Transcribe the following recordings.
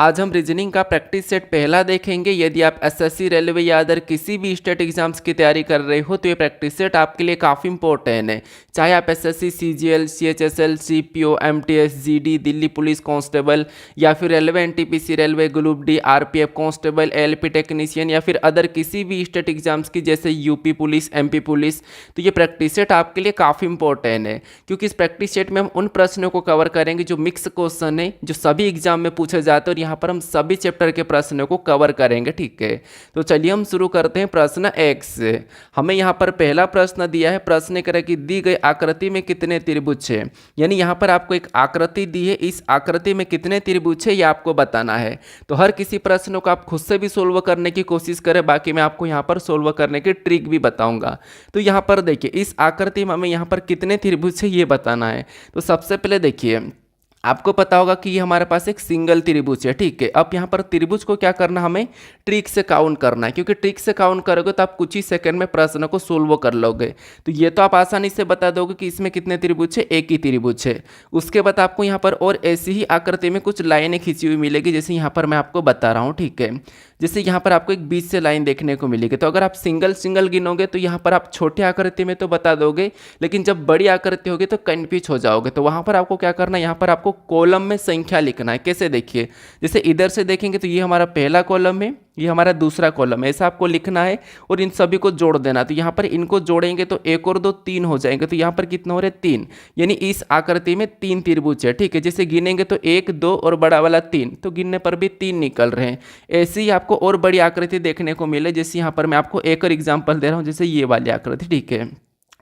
आज हम रीजनिंग का प्रैक्टिस सेट पहला देखेंगे। यदि आप एसएससी, रेलवे या अदर किसी भी स्टेट एग्जाम्स की तैयारी कर रहे हो तो ये प्रैक्टिस सेट आपके लिए काफ़ी इंपॉर्टेंट है। चाहे आप SSC, CGL, CHSL, CPO, MTS, GD, Delhi police constable या फिर railway, NTPC, railway group D, RPF constable, LP technician या फिर अदर किसी भी स्टेट एग्जाम्स की जैसे यूपी पुलिस, एमपी पुलिस, तो ये प्रैक्टिस सेट आपके लिए काफ़ी इंपॉर्टेंट है क्योंकि इस प्रैक्टिस सेट में हम उन प्रश्नों को कवर करेंगे जो मिक्स क्वेश्चन है, जो सभी एग्जाम में पूछे जाते हैं और यहाँ पर हम सभी चैप्टर के प्रश्नों को कवर करेंगे। ठीक है, तो चलिए हम शुरू करते हैं प्रश्न 1 से। हमें यहाँ पर पहला प्रश्न दिया है, प्रश्न करें कि दी गई आकृति में कितने त्रिभुज है। यानी यहाँ पर आपको एक आकृति दी है, इस आकृति में कितने त्रिभुज है ये आपको बताना है। तो हर किसी प्रश्न को आप खुद से भी सोल्व करने की कोशिश करें, बाकी मैं आपको यहाँ पर सोल्व करने की ट्रिक भी बताऊंगा। तो यहाँ पर देखिए इस आकृति में हमें यहाँ पर कितने त्रिभुज है ये बताना है। तो सबसे पहले देखिए आपको पता होगा कि ये हमारे पास एक सिंगल त्रिभुज है। ठीक है, अब यहाँ पर त्रिभुज को क्या करना, हमें ट्रिक से काउंट करना है, क्योंकि ट्रिक से काउंट करोगे तो आप कुछ ही सेकंड में प्रश्न को सोल्व कर लोगे। तो ये तो आप आसानी से बता दोगे कि इसमें कितने त्रिभुज है, एक ही त्रिभुज है। उसके बाद आपको यहाँ पर और ऐसी ही आकृति में कुछ लाइनें खींची हुई मिलेगी, जैसे यहाँ पर मैं आपको बता रहा हूँ। ठीक है, जैसे यहाँ पर आपको एक बीच से लाइन देखने को मिलेगी। तो अगर आप सिंगल सिंगल गिनोगे तो यहाँ पर आप छोटी आकृति में तो बता दोगे, लेकिन जब बड़ी आकृति होगी तो कन्फ्यूज हो जाओगे। तो वहाँ पर आपको क्या करना है, यहाँ पर आपको कॉलम में संख्या लिखना है। कैसे, देखिए जैसे इधर से देखेंगे तो ये हमारा पहला कॉलम है, ये हमारा दूसरा कॉलम है, ऐसा आपको लिखना है और इन सभी को जोड़ देना। तो यहाँ पर इनको जोड़ेंगे तो 1 और 2 3 हो जाएंगे। तो यहाँ पर कितना हो रहे 3, यानी इस आकृति में 3 त्रिभुज है। ठीक है, जैसे गिनेंगे तो 1 2 और बड़ा वाला 3, तो गिनने पर भी 3 निकल रहे हैं। ऐसे ही आपको और बड़ी आकृति देखने को मिले, जैसे यहाँ पर मैं आपको एक और एग्जाम्पल दे रहा हूँ, जैसे ये वाली आकृति। ठीक है,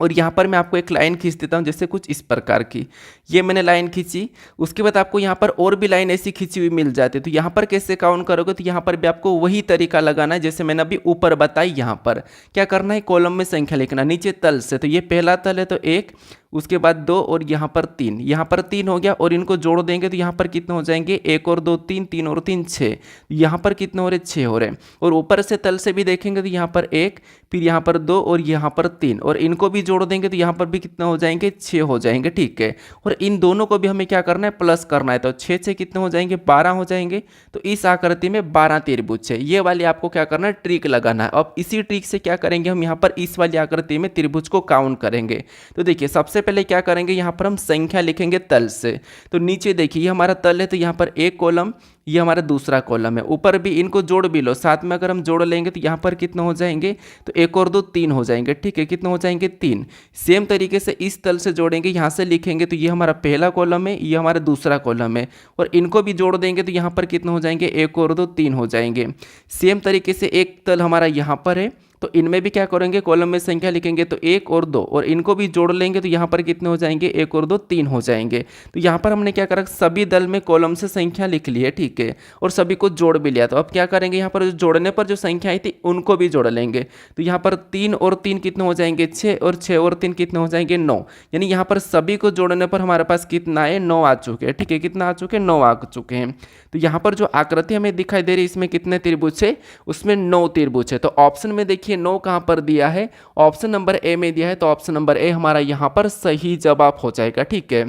और यहाँ पर मैं आपको एक लाइन खींच देता हूँ, जैसे कुछ इस प्रकार की। ये मैंने लाइन खींची, उसके बाद आपको यहाँ पर और भी लाइन ऐसी खींची हुई मिल जाती है। तो यहाँ पर कैसे काउंट करोगे, तो यहाँ पर भी आपको वही तरीका लगाना है जैसे मैंने अभी ऊपर बताई। यहाँ पर क्या करना है, कॉलम में संख्या लिखना नीचे तल से। तो ये पहला तल है तो 1, उसके बाद 2 और यहाँ पर 3, यहाँ पर 3 हो गया और इनको जोड़ देंगे तो यहाँ पर कितने हो जाएंगे, 1 और 2 3, 3 और 3 6, यहाँ पर कितने हो रहे 6 हो रहे। और ऊपर से तल से भी देखेंगे तो यहाँ पर 1, फिर यहाँ पर 2 और यहाँ पर 3, और इनको भी जोड़ देंगे तो यहाँ पर भी कितने हो जाएंगे, 6 हो जाएंगे। ठीक है, और इन दोनों को भी हमें क्या करना है, प्लस करना है। तो 6 से कितने हो जाएंगे, 12 हो जाएंगे। तो इस आकृति में 12 त्रिभुज है। ये वाली आपको क्या करना है, ट्रिक लगाना है। अब इसी ट्रिक से क्या करेंगे, हम यहाँ पर इस वाली आकृति में त्रिभुज को काउंट करेंगे। तो देखिए सबसे पहले क्या करेंगे, यहाँ पर हम संख्या लिखेंगे तल से। तो नीचे देखिए ये हमारा तल है, तो यहाँ पर एक कॉलम, ये हमारा दूसरा कॉलम है। ऊपर भी इनको जोड़ भी लो, साथ में अगर हम जोड़ लेंगे तो यहाँ पर कितने हो जाएंगे, तो 1 और 2 3 हो जाएंगे। ठीक है, कितने हो जाएंगे 3। सेम तरीके से इस तल से जोड़ेंगे, यहाँ से लिखेंगे तो ये हमारा पहला कॉलम है, ये हमारा दूसरा कॉलम है, और इनको भी जोड़ देंगे तो यहाँ पर कितने हो जाएंगे, 1 और 2 3 हो जाएंगे। सेम तरीके से एक तल हमारा यहाँ पर है, तो इनमें भी क्या करेंगे, कॉलम में संख्या लिखेंगे तो 1 और 2, और इनको भी जोड़ लेंगे तो यहाँ पर कितने हो जाएंगे, 1 और 2 3 हो जाएंगे। तो यहाँ पर हमने क्या करा, सभी दल में कॉलम से संख्या लिख ली है। ठीक है, और सभी को जोड़ भी लिया। तो अब क्या करेंगे, यहाँ पर जोड़ने पर जो संख्या आई थी उनको भी जोड़ लेंगे। तो यहाँ पर 3 और 3 कितने हो जाएंगे, 6, और 6 और 3 कितने हो जाएंगे, 9। यानी यहाँ पर सभी को जोड़ने पर हमारे पास कितना है, 9 आ चुके हैं। ठीक है, कितना आ चुके हैं, 9 आ चुके हैं। तो यहाँ पर जो आकृति हमें दिखाई दे रही है इसमें कितने त्रिभुज है, उसमें 9 त्रिभुज है। तो ऑप्शन में देखिए 9 कहाँ पर दिया है, ऑप्शन नंबर ए में दिया है। तो ऑप्शन नंबर ए हमारा यहाँ पर सही जवाब हो जाएगा। ठीक है,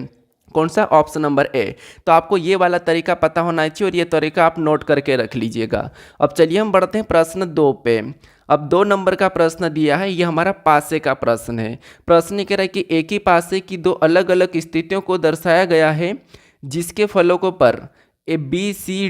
कौन सा, ऑप्शन नंबर ए। तो आपको ये वाला तरीका पता होना चाहिए और ये तरीका आप नोट करके रख लीजिएगा। अब चलिए हम बढ़ते हैं प्रश्न 2 पे। अब 2 नंबर का प्रश्न दिया है, ये हमारा पासे का प्रश्न है। प्रश्न कह रहा है कि एक ही पासे की 2 अलग अलग स्थितियों को दर्शाया गया है, जिसके फलकों पर B C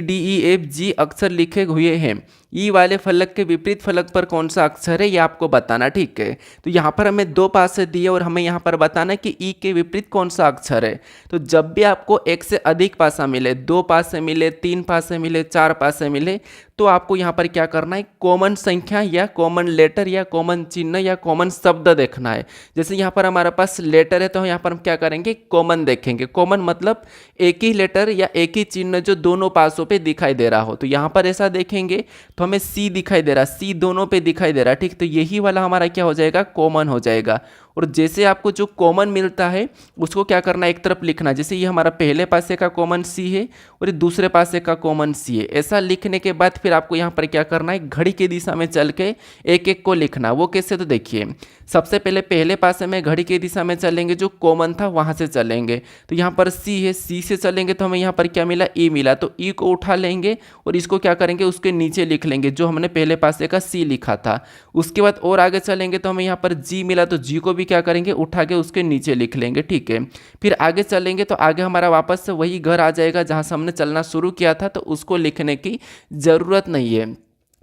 D E F G अक्षर लिखे हुए हैं। ई वाले फलक के विपरीत फलक पर कौन सा अक्षर है ये आपको बताना। ठीक है, तो यहाँ पर हमें 2 पासे दिए और हमें यहाँ पर बताना है कि ई के विपरीत कौन सा अक्षर है। तो जब भी आपको एक से अधिक पासा मिले, 2 पासे मिले, 3 पासे मिले, 4 पासे मिले, तो आपको यहाँ पर क्या करना है, कॉमन संख्या या कॉमन लेटर या कॉमन चिन्ह या कॉमन शब्द देखना है। जैसे यहाँ पर हमारे पास लेटर है तो यहाँ पर हम क्या करेंगे, कॉमन देखेंगे। कॉमन मतलब एक ही लेटर या एक ही चिन्ह जो दोनों पासों पे दिखाई दे रहा हो। तो यहाँ पर ऐसा देखेंगे तो हमें सी दिखाई दे रहा, सी दोनों पे दिखाई दे रहा। ठीक, तो यही वाला हमारा क्या हो जाएगा, कॉमन हो जाएगा। और जैसे आपको जो कॉमन मिलता है उसको क्या करना है, एक तरफ लिखना। जैसे ये हमारा पहले पासे का कॉमन सी है और ये दूसरे पासे का कॉमन सी है। ऐसा लिखने के बाद फिर आपको यहाँ पर क्या करना है, घड़ी की दिशा में चल के एक एक को लिखना। वो कैसे, तो देखिए सबसे पहले पासे में घड़ी की दिशा में चलेंगे, जो कॉमन था वहाँ से चलेंगे। तो यहाँ पर सी है, सी से चलेंगे तो हमें यहाँ पर क्या मिला, ई मिला। तो ई को उठा लेंगे और इसको क्या करेंगे, उसके नीचे लिख लेंगे जो हमने पहले पासे का सी लिखा था। उसके बाद और आगे चलेंगे तो हमें यहाँ पर जी मिला, तो जी को भी क्या करेंगे, उठा के उसके नीचे लिख लेंगे, ठीक है। फिर आगे चलेंगे तो आगे हमारा वापस से वही घर आ जाएगा जहाँ से हमने चलना शुरू किया था, तो उसको लिखने की ज़रूरत नहीं है।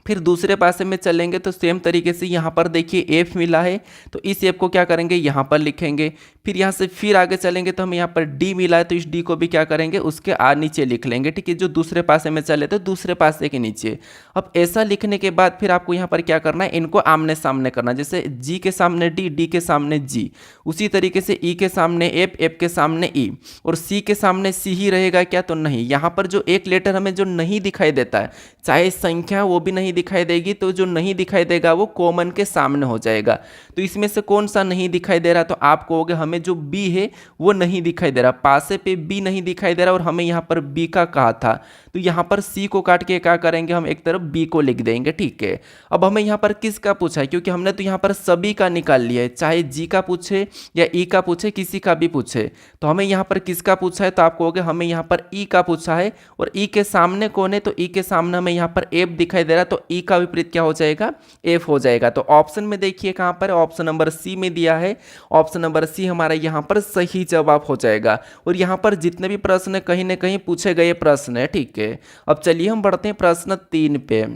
फिर दूसरे पासे में चलेंगे तो सेम तरीके से यहाँ पर देखिए एफ मिला है, तो इस एफ को क्या करेंगे, यहाँ पर लिखेंगे। फिर यहाँ से फिर आगे चलेंगे तो हमें यहाँ पर डी मिला है, तो इस डी को भी क्या करेंगे, उसके नीचे लिख लेंगे, ठीक है। जो दूसरे पासे में चले तो दूसरे पासे के नीचे। अब ऐसा लिखने के बाद फिर आपको यहाँ पर क्या करना है, इनको आमने सामने करना। जैसे जी के सामने डी, डी के सामने जी, उसी तरीके से ई के सामने एफ, एफ के सामने ई, और सी के सामने सी ही रहेगा क्या, तो नहीं। यहाँ पर जो एक लेटर हमें जो नहीं दिखाई देता है, चाहे संख्या वो भी नहीं दिखाई देगी, तो जो नहीं दिखाई देगा वो कॉमन के सामने हो जाएगा। तो इसमें से कौन सा नहीं दिखाई दे रहा, तो आप कहोगे हमें जो बी है वो नहीं दिखाई दे रहा, पासे पे बी नहीं दिखाई दे रहा और हमें यहाँ पर बी का कहा था, तो यहाँ पर सी को काट के क्या करेंगे, हम एक तरफ बी को लिख देंगे, ठीक है। अब हमें यहाँ पर किसका पूछा है, क्योंकि हमने तो यहाँ पर सभी का निकाल लिया है, चाहे जी का पूछे या ई का पूछे, किसी का भी पूछे। तो हमें यहाँ पर किसका पूछा है, तो आप कहोगे हमें यहाँ पर ई का पूछा है, और ई के सामने कौन है, तो ई के सामने हमें यहाँ पर एफ दिखाई दे रहा, तो ई का विपरीत क्या हो जाएगा, एफ हो जाएगा। तो ऑप्शन में देखिए कहाँ पर, ऑप्शन नंबर सी में दिया है, ऑप्शन नंबर सी हमारा यहाँ पर सही जवाब हो जाएगा। और यहाँ पर जितने भी प्रश्न कहीं ना कहीं पूछे गए प्रश्न है, ठीक है। अब चलिए हम बढ़ते हैं प्रश्न 3 पे।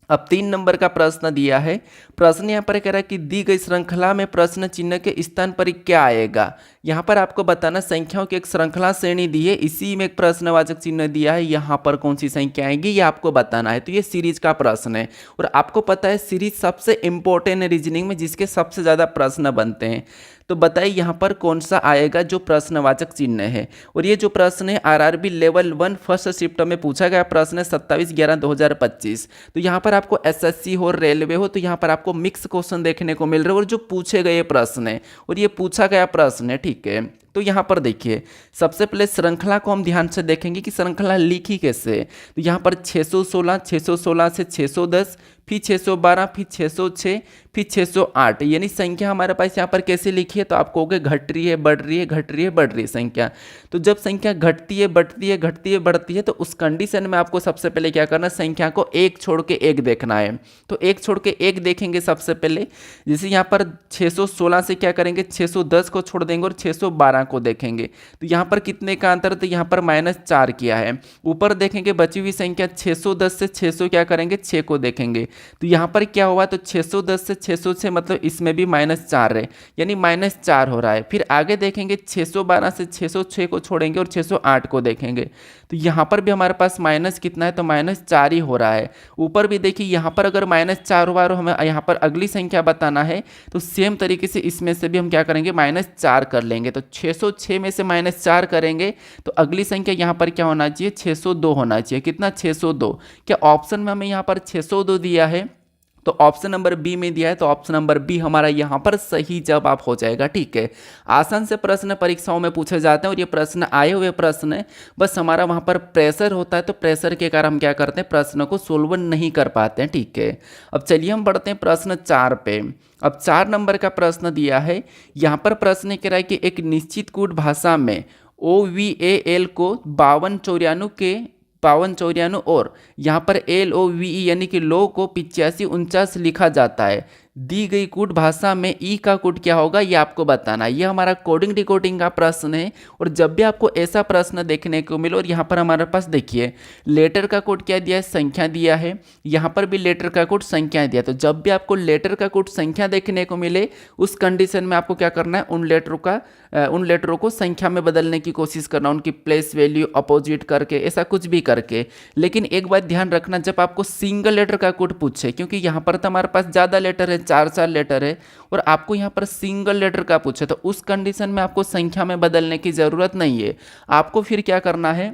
अब 3 नंबर का प्रश्न दिया है। प्रश्न यहाँ पर कह रहा है कि दी गई श्रृंखला में प्रश्न चिन्ह के स्थान पर क्या आएगा। यहाँ पर आपको बताना, संख्याओं की एक श्रृंखला श्रेणी दी है, इसी में एक प्रश्नवाचक चिन्ह दिया है, यहाँ पर कौन सी संख्या आएगी ये आपको बताना है। तो ये सीरीज का प्रश्न है, और आपको पता है सीरीज सबसे इंपॉर्टेंट है रीजनिंग में, जिसके सबसे ज़्यादा प्रश्न बनते हैं। तो बताइए यहाँ पर कौन सा आएगा जो प्रश्नवाचक चिन्ह है। और ये जो प्रश्न है आरआरबी लेवल 1 फर्स्ट शिफ्ट में पूछा गया प्रश्न है 27/11/2025। तो यहाँ पर आपको एसएससी हो, रेलवे हो, तो यहाँ पर आपको मिक्स क्वेश्चन देखने को मिल रहे हैं, और जो पूछे गए प्रश्न है और ये पूछा गया प्रश्न है, ठीक है। तो यहाँ पर देखिए सबसे पहले श्रृंखला को हम ध्यान से देखेंगे कि श्रृंखला लिखी कैसे। तो यहाँ पर 616, 616 से 610, फिर 612, फिर 606, फिर 608, यानी संख्या हमारे पास यहाँ पर कैसे लिखी है, तो आप कहोगे घट रही है, बढ़ रही है, घट रही है, बढ़ रही है संख्या। तो जब संख्या घटती है, बढ़ती है, घटती है, बढ़ती है, तो उस कंडीशन में आपको सबसे पहले क्या करना है, संख्या को एक छोड़ के एक देखना है। तो एक छोड़ के एक देखेंगे सबसे पहले। जैसे यहाँ पर 616 से क्या करेंगे, 610 को छोड़ देंगे और 612 को देखेंगे। तो यहाँ पर कितने का अंतर, तो यहाँ पर -4 किया है। ऊपर देखेंगे बची हुई संख्या 610 से 600 क्या करेंगे, 6 को देखेंगे। तो यहाँ पर क्या हुआ, तो 610 से 606 मतलब इसमें भी -4 है, यानी -4 हो रहा है। फिर आगे देखेंगे 612 से 606 को छोड़ेंगे और 608 को देखेंगे। तो यहाँ पर भी हमारे पास माइनस कितना है, तो -4 ही हो रहा है। ऊपर भी देखिए यहाँ पर अगर -4 हुआ और हमें यहाँ पर अगली संख्या बताना है, तो सेम तरीके से इसमें से भी हम क्या करेंगे, -4 कर लेंगे। तो 606 में से -4 करेंगे तो अगली संख्या यहाँ पर क्या होना चाहिए, 602 होना चाहिए। कितना, 602। क्या ऑप्शन में हमें यहाँ पर 602 दिया है, तो ऑप्शन नंबर बी में दिया है, तो ऑप्शन नंबर बी हमारा यहाँ पर सही जवाब हो जाएगा, ठीक है। आसान से प्रश्न परीक्षाओं में पूछे जाते हैं, और ये प्रश्न आए हुए प्रश्न है, बस हमारा वहाँ पर प्रेशर होता है, तो प्रेशर के कारण हम क्या करते हैं, प्रश्न को सोल्व नहीं कर पाते हैं, ठीक है। अब चलिए हम बढ़ते हैं प्रश्न 4 पे। अब 4 नंबर का प्रश्न दिया है। यहाँ पर प्रश्न कह रहा है कि एक निश्चित कूट भाषा में OVAL को 5294 और यहाँ पर LOVE यानी कि लो को 8549 लिखा जाता है। दी गई कूट भाषा में ई का कूट क्या होगा, ये आपको बताना है। ये हमारा कोडिंग डिकोडिंग का प्रश्न है, और जब भी आपको ऐसा प्रश्न देखने को मिले, और यहाँ पर हमारे पास देखिए लेटर का कोड क्या दिया है, संख्या दिया है, यहाँ पर भी लेटर का कोड संख्या दिया। तो जब भी आपको लेटर का कोड संख्या देखने को मिले, उस कंडीशन में आपको क्या करना है, उन लेटरों को संख्या में बदलने की कोशिश करना, उनकी प्लेस वैल्यू अपोजिट करके, ऐसा कुछ भी करके। लेकिन एक बात ध्यान रखना, जब आपको सिंगल लेटर का कोड पूछे, क्योंकि यहाँ पर तो हमारे पास ज़्यादा लेटर है, 4 लेटर है, और आपको यहाँ पर सिंगल लेटर का पूछे, तो उस कंडीशन में आपको संख्या में बदलने की ज़रूरत नहीं है। आपको फिर क्या करना है,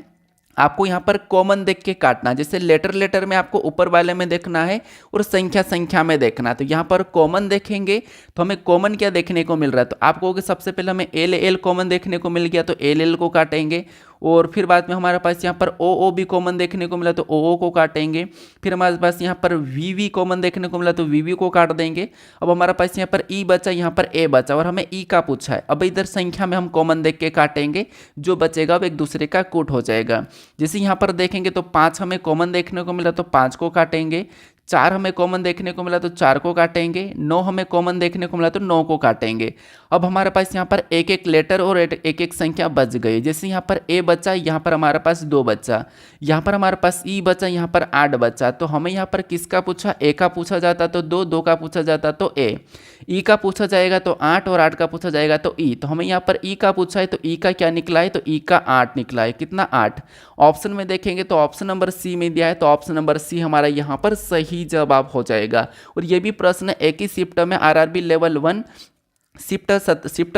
आपको यहाँ पर कॉमन देख के काटना, जैसे लेटर लेटर में आपको ऊपर वाले में देखना है और संख्या संख्या में देखना है। तो यहाँ पर कॉमन देखेंगे तो हमें कॉमन क्या देखने को मिल रहा है, तो आप कहोगे सबसे पहले हमें एल एल कॉमन देखने को मिल गया, तो एल एल को काटेंगे। और फिर बाद में हमारे पास यहाँ पर ओ ओ भी कॉमन देखने को मिला, तो ओ ओ को काटेंगे। फिर हमारे पास यहाँ पर वी वी कॉमन देखने को मिला, तो वी वी को काट देंगे। अब हमारे पास यहाँ पर ई बचा, यहाँ पर ए बचा, और हमें ई का पूछा है। अब इधर संख्या में हम कॉमन देख के काटेंगे, जो बचेगा वो एक दूसरे का कूट हो जाएगा। जैसे यहाँ पर देखेंगे तो 5 हमें कॉमन देखने को मिला, तो 5 को काटेंगे। 4 हमें कॉमन देखने को मिला, तो 4 को काटेंगे। 9 हमें कॉमन देखने को मिला, तो 9 को काटेंगे। अब हमारे पास यहाँ पर एक एक लेटर और एक एक संख्या बच गई। जैसे यहाँ पर ए बचा, यहाँ पर हमारे पास 2 बचा, यहाँ पर हमारे पास ई बचा, यहाँ पर 8 बचा। तो हमें यहाँ पर किसका पूछा, ए का पूछा जाता तो 2, 2 का पूछा जाता तो ए, ई का पूछा जाएगा तो 8, और 8 का पूछा जाएगा तो ई। तो हमें यहाँ पर ई का पूछा है, तो ई का क्या निकला है, तो ई का 8 निकला है। कितना, 8। ऑप्शन में देखेंगे तो ऑप्शन नंबर सी में दिया है, तो ऑप्शन नंबर सी हमारा यहाँ पर सही जवाब हो जाएगा। और ये भी प्रश्न एक ही शिफ्ट में आरआरबी लेवल 1 शिफ्ट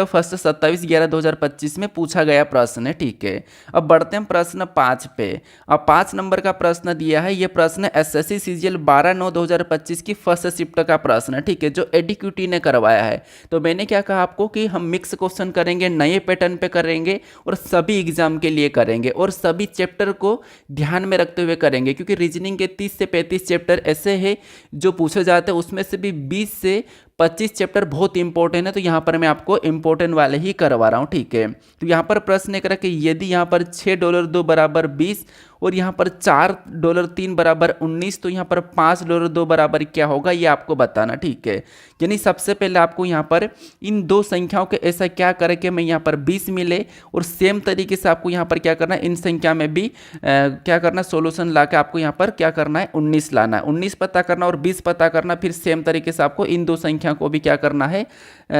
फर्स्ट 27/11/2025 में पूछा गया प्रश्न है। ठीक है, अब बढ़ते हैं प्रश्न 5 पे। अब 5 नंबर का प्रश्न दिया है, ये प्रश्न एसएससी सीजीएल 12/9/2025 की फर्स्ट शिफ्ट का प्रश्न है। ठीक है, जो एडीक्यूटी ने करवाया है। तो मैंने क्या कहा आपको कि हम मिक्स क्वेश्चन करेंगे, नए पैटर्न पे करेंगे, और सभी एग्जाम के लिए करेंगे, और सभी चैप्टर को ध्यान में रखते हुए करेंगे, क्योंकि रीजनिंग के 30 से 35 चैप्टर ऐसे हैं जो पूछे जाते हैं, उसमें से भी 20 से 25 चैप्टर बहुत इंपॉर्टेंट है। तो यहाँ पर मैं आपको इंपॉर्टेंट वाले ही करवा रहा हूँ। ठीक है, तो यहाँ पर प्रश्न एक रहा कि यदि यहाँ पर $6 बराबर 20 और यहाँ पर $4 बराबर 19, तो यहाँ पर $5 बराबर क्या होगा, ये आपको बताना। ठीक है, यानी सबसे पहले आपको यहाँ पर इन दो संख्याओं के ऐसा क्या करे कि मैं यहाँ पर 20 मिले, और सेम तरीके से आपको यहाँ पर क्या करना है, इन संख्या में भी क्या करना, सोल्यूशन ला के आपको यहाँ पर क्या करना है, 19 लाना है। 19 पता करना और 20 पता करना, फिर सेम तरीके से आपको इन दो संख्या को भी क्या करना है,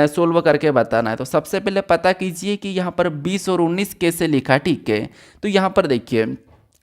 सोल्व करके बताना है। तो सबसे पहले पता कीजिए कि यहाँ पर 20 और 19 कैसे लिखा। ठीक है, तो यहाँ पर देखिए,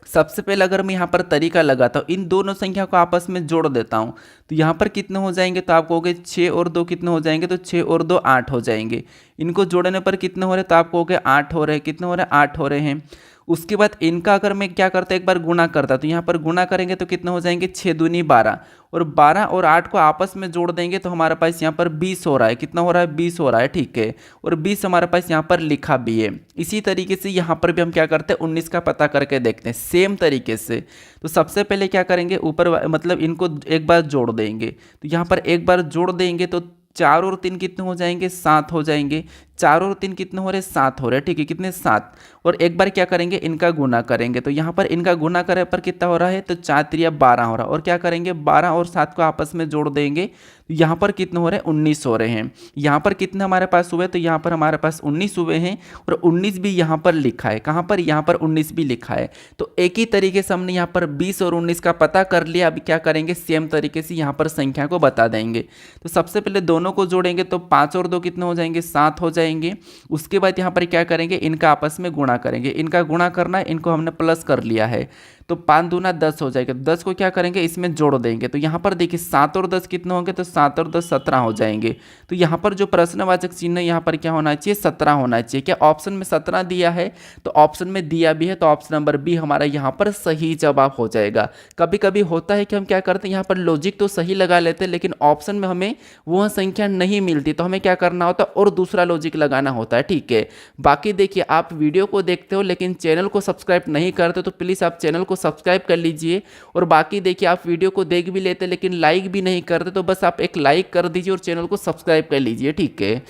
सबसे पहले अगर मैं यहाँ पर तरीका लगाता हूँ, इन दोनों संख्या को आपस में जोड़ देता हूँ, तो यहाँ पर कितने हो जाएंगे, तो आप कहोगे 6 और 2 कितने हो जाएंगे, तो 6 और 2 8 हो जाएंगे। इनको जोड़ने पर कितने हो रहे, तो आप कहोगे 8 हो रहे हैं। कितने हो रहे हैं, 8 हो रहे हैं। उसके बाद इनका अगर मैं क्या करता, एक बार गुणा करता, तो यहाँ पर गुणा करेंगे तो कितने हो जाएंगे, 6 दूनी 12, और 12 और 8 को आपस में जोड़ देंगे तो हमारे पास यहाँ पर 20 हो रहा है। कितना हो रहा है, 20 हो रहा है। ठीक है, और 20 हमारे पास यहाँ पर लिखा भी है। इसी तरीके से यहाँ पर भी हम क्या करते हैं, 19 का पता करके देखते हैं सेम तरीके से। तो सबसे पहले क्या करेंगे, ऊपर मतलब इनको एक बार जोड़ देंगे, तो यहाँ पर एक बार जोड़ देंगे तो 4 और 3 कितने हो जाएंगे, 7 हो जाएंगे। 4 और 3 कितने हो रहे, 7 हो रहे हैं। ठीक है, कितने, 7। और एक बार क्या करेंगे, इनका गुना करेंगे, तो यहाँ पर इनका गुना करे पर कितना हो रहा है, तो 4 3 12 हो रहा है। और क्या करेंगे, 12 और 7 को आपस में जोड़ देंगे, तो यहाँ पर कितने हो रहे हैं, 19 हो रहे हैं। यहाँ पर कितने हमारे पास हुए, तो यहाँ पर हमारे पास 19 हुए हैं, और 19 भी यहाँ पर लिखा है। कहाँ पर, यहाँ पर 19 भी लिखा है। तो एक ही तरीके से हमने यहाँ पर 20 और 19 का पता कर लिया। अभी क्या करेंगे, सेम तरीके से यहाँ पर संख्या को बता देंगे। तो सबसे पहले दोनों को जोड़ेंगे, तो 5 और 2 कितने हो जाएंगे, 7 हो जाएंगे। उसके बाद यहाँ पर क्या करेंगे, इनका आपस में गुणा करेंगे। इनका गुणा करना है, इनको हमने प्लस कर लिया है, तो 5 दूना 10 हो जाएगा। 10 को क्या करेंगे, इसमें जोड़ देंगे, तो यहाँ पर देखिए 7 और 10 कितने होंगे, तो 7 और 10 17 हो जाएंगे। तो यहाँ पर जो प्रश्नवाचक चिन्ह है यहाँ पर क्या होना चाहिए, 17 होना चाहिए। क्या ऑप्शन में 17 दिया है, तो ऑप्शन में दिया भी है, तो ऑप्शन नंबर बी हमारा यहाँ पर सही जवाब हो जाएगा। कभी कभी होता है कि हम क्या करते हैं, यहाँ पर लॉजिक तो सही लगा लेते हैं, लेकिन ऑप्शन में हमें वह संख्या नहीं मिलती, तो हमें क्या करना होता है, और दूसरा लॉजिक लगाना होता है। ठीक है, बाकी देखिए, आप वीडियो को देखते हो लेकिन चैनल को सब्सक्राइब नहीं करते, तो प्लीज़ आप चैनल को सब्सक्राइब कर लीजिए। और बाकी देखिए, आप वीडियो को देख भी लेते लेकिन लाइक भी नहीं करते, तो बस आप एक लाइक कर दीजिए और चैनल को सब्सक्राइब कर लीजिए। ठीक है,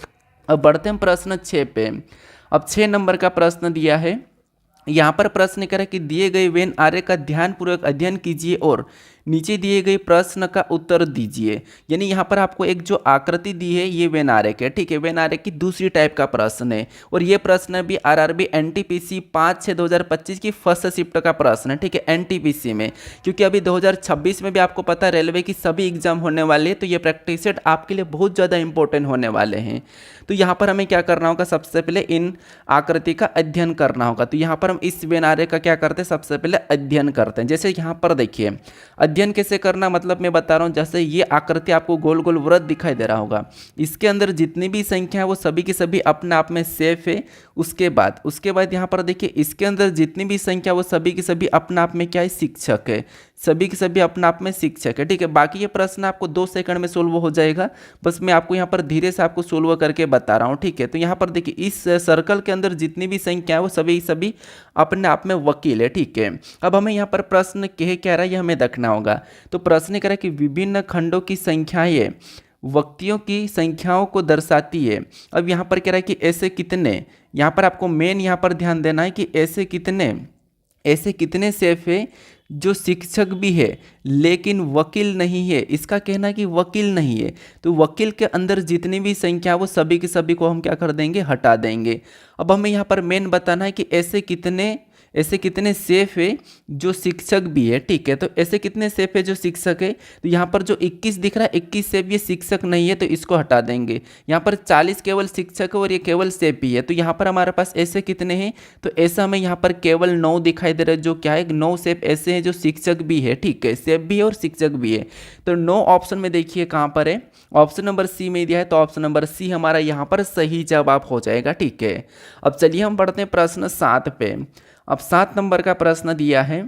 अब बढ़ते हैं प्रश्न 6 पे। अब 6 नंबर का प्रश्न दिया है। यहाँ पर प्रश्न करें कि दिए गए वेन आर्य का ध्यानपूर्वक अध्ययन कीजिए और नीचे दिए गए प्रश्न का उत्तर दीजिए। यानी यहाँ पर आपको एक जो आकृति दी है, ये वेन आर्य है। ठीक है, वेन आर्य की दूसरी टाइप का प्रश्न है, और ये प्रश्न भी आरआरबी एनटीपीसी 5/6/2025 की फर्स्ट शिफ्ट का प्रश्न है। ठीक है, एनटीपीसी में, क्योंकि अभी 2026 में भी आपको पता है रेलवे की सभी एग्जाम होने वाले हैं, तो ये प्रैक्टिस सेट आपके लिए बहुत ज़्यादा इंपॉर्टेंट होने वाले हैं। तो यहाँ पर हमें क्या करना होगा, सबसे पहले इन आकृति का अध्ययन करना होगा। तो यहाँ पर हम इस वेनारे का क्या करते हैं, सबसे पहले अध्ययन करते हैं। जैसे यहाँ पर देखिए अध्ययन कैसे करना, मतलब मैं बता रहा हूँ, जैसे ये आकृति आपको गोल गोल वृत्त दिखाई दे रहा होगा, इसके अंदर जितनी भी संख्या है वो सभी की सभी अपने आप में सेफ है। उसके बाद यहाँ पर देखिए इसके अंदर जितनी भी संख्या वो सभी की सभी अपने आप में क्या है, शिक्षक है, सभी के सभी अपने आप में शिक्षक है। ठीक है, बाकी ये प्रश्न आपको 2 सेकंड में सोल्व हो जाएगा, बस मैं आपको यहाँ पर धीरे से आपको सोल्व करके बता रहा हूँ। ठीक है, तो यहाँ पर देखिए इस सर्कल के अंदर जितनी भी संख्या है वो सभी सभी अपने आप में वकील है। ठीक है, अब हमें यहाँ पर प्रश्न क्या रहा है ये हमें देखना होगा। तो प्रश्न कह रहा है कि विभिन्न खंडों की संख्याएं व्यक्तियों की संख्याओं को दर्शाती है। अब यहाँ पर कह रहा है कि ऐसे कितने, यहाँ पर आपको मेन यहाँ पर ध्यान देना है कि ऐसे कितने सेफ है जो शिक्षक भी है लेकिन वकील नहीं है। इसका कहना है कि वकील नहीं है, तो वकील के अंदर जितनी भी संख्या वो सभी के सभी को हम क्या कर देंगे, हटा देंगे। अब हमें यहाँ पर मेन बताना है कि ऐसे कितने सेफ है जो शिक्षक भी है। ठीक है, तो ऐसे कितने सेफ है जो शिक्षक है, तो यहाँ पर जो 21 दिख रहा है 21 सेफ ये शिक्षक नहीं है, तो इसको हटा देंगे। यहाँ पर 40 केवल शिक्षक है और ये केवल सेफ ही है, तो यहाँ पर हमारे पास ऐसे कितने हैं, तो ऐसा हमें यहाँ पर केवल 9 दिखाई दे रहा है, जो क्या है 9 सेफ ऐसे हैं जो शिक्षक भी है। ठीक है, सेफ भी है और शिक्षक भी है। तो 9 ऑप्शन में देखिए कहाँ पर है, ऑप्शन नंबर सी में दिया है, तो ऑप्शन नंबर सी हमारा यहाँ पर सही जवाब हो जाएगा। ठीक है, अब चलिए हम पढ़ते हैं प्रश्न 7 पे। अब 7 नंबर का प्रश्न दिया है,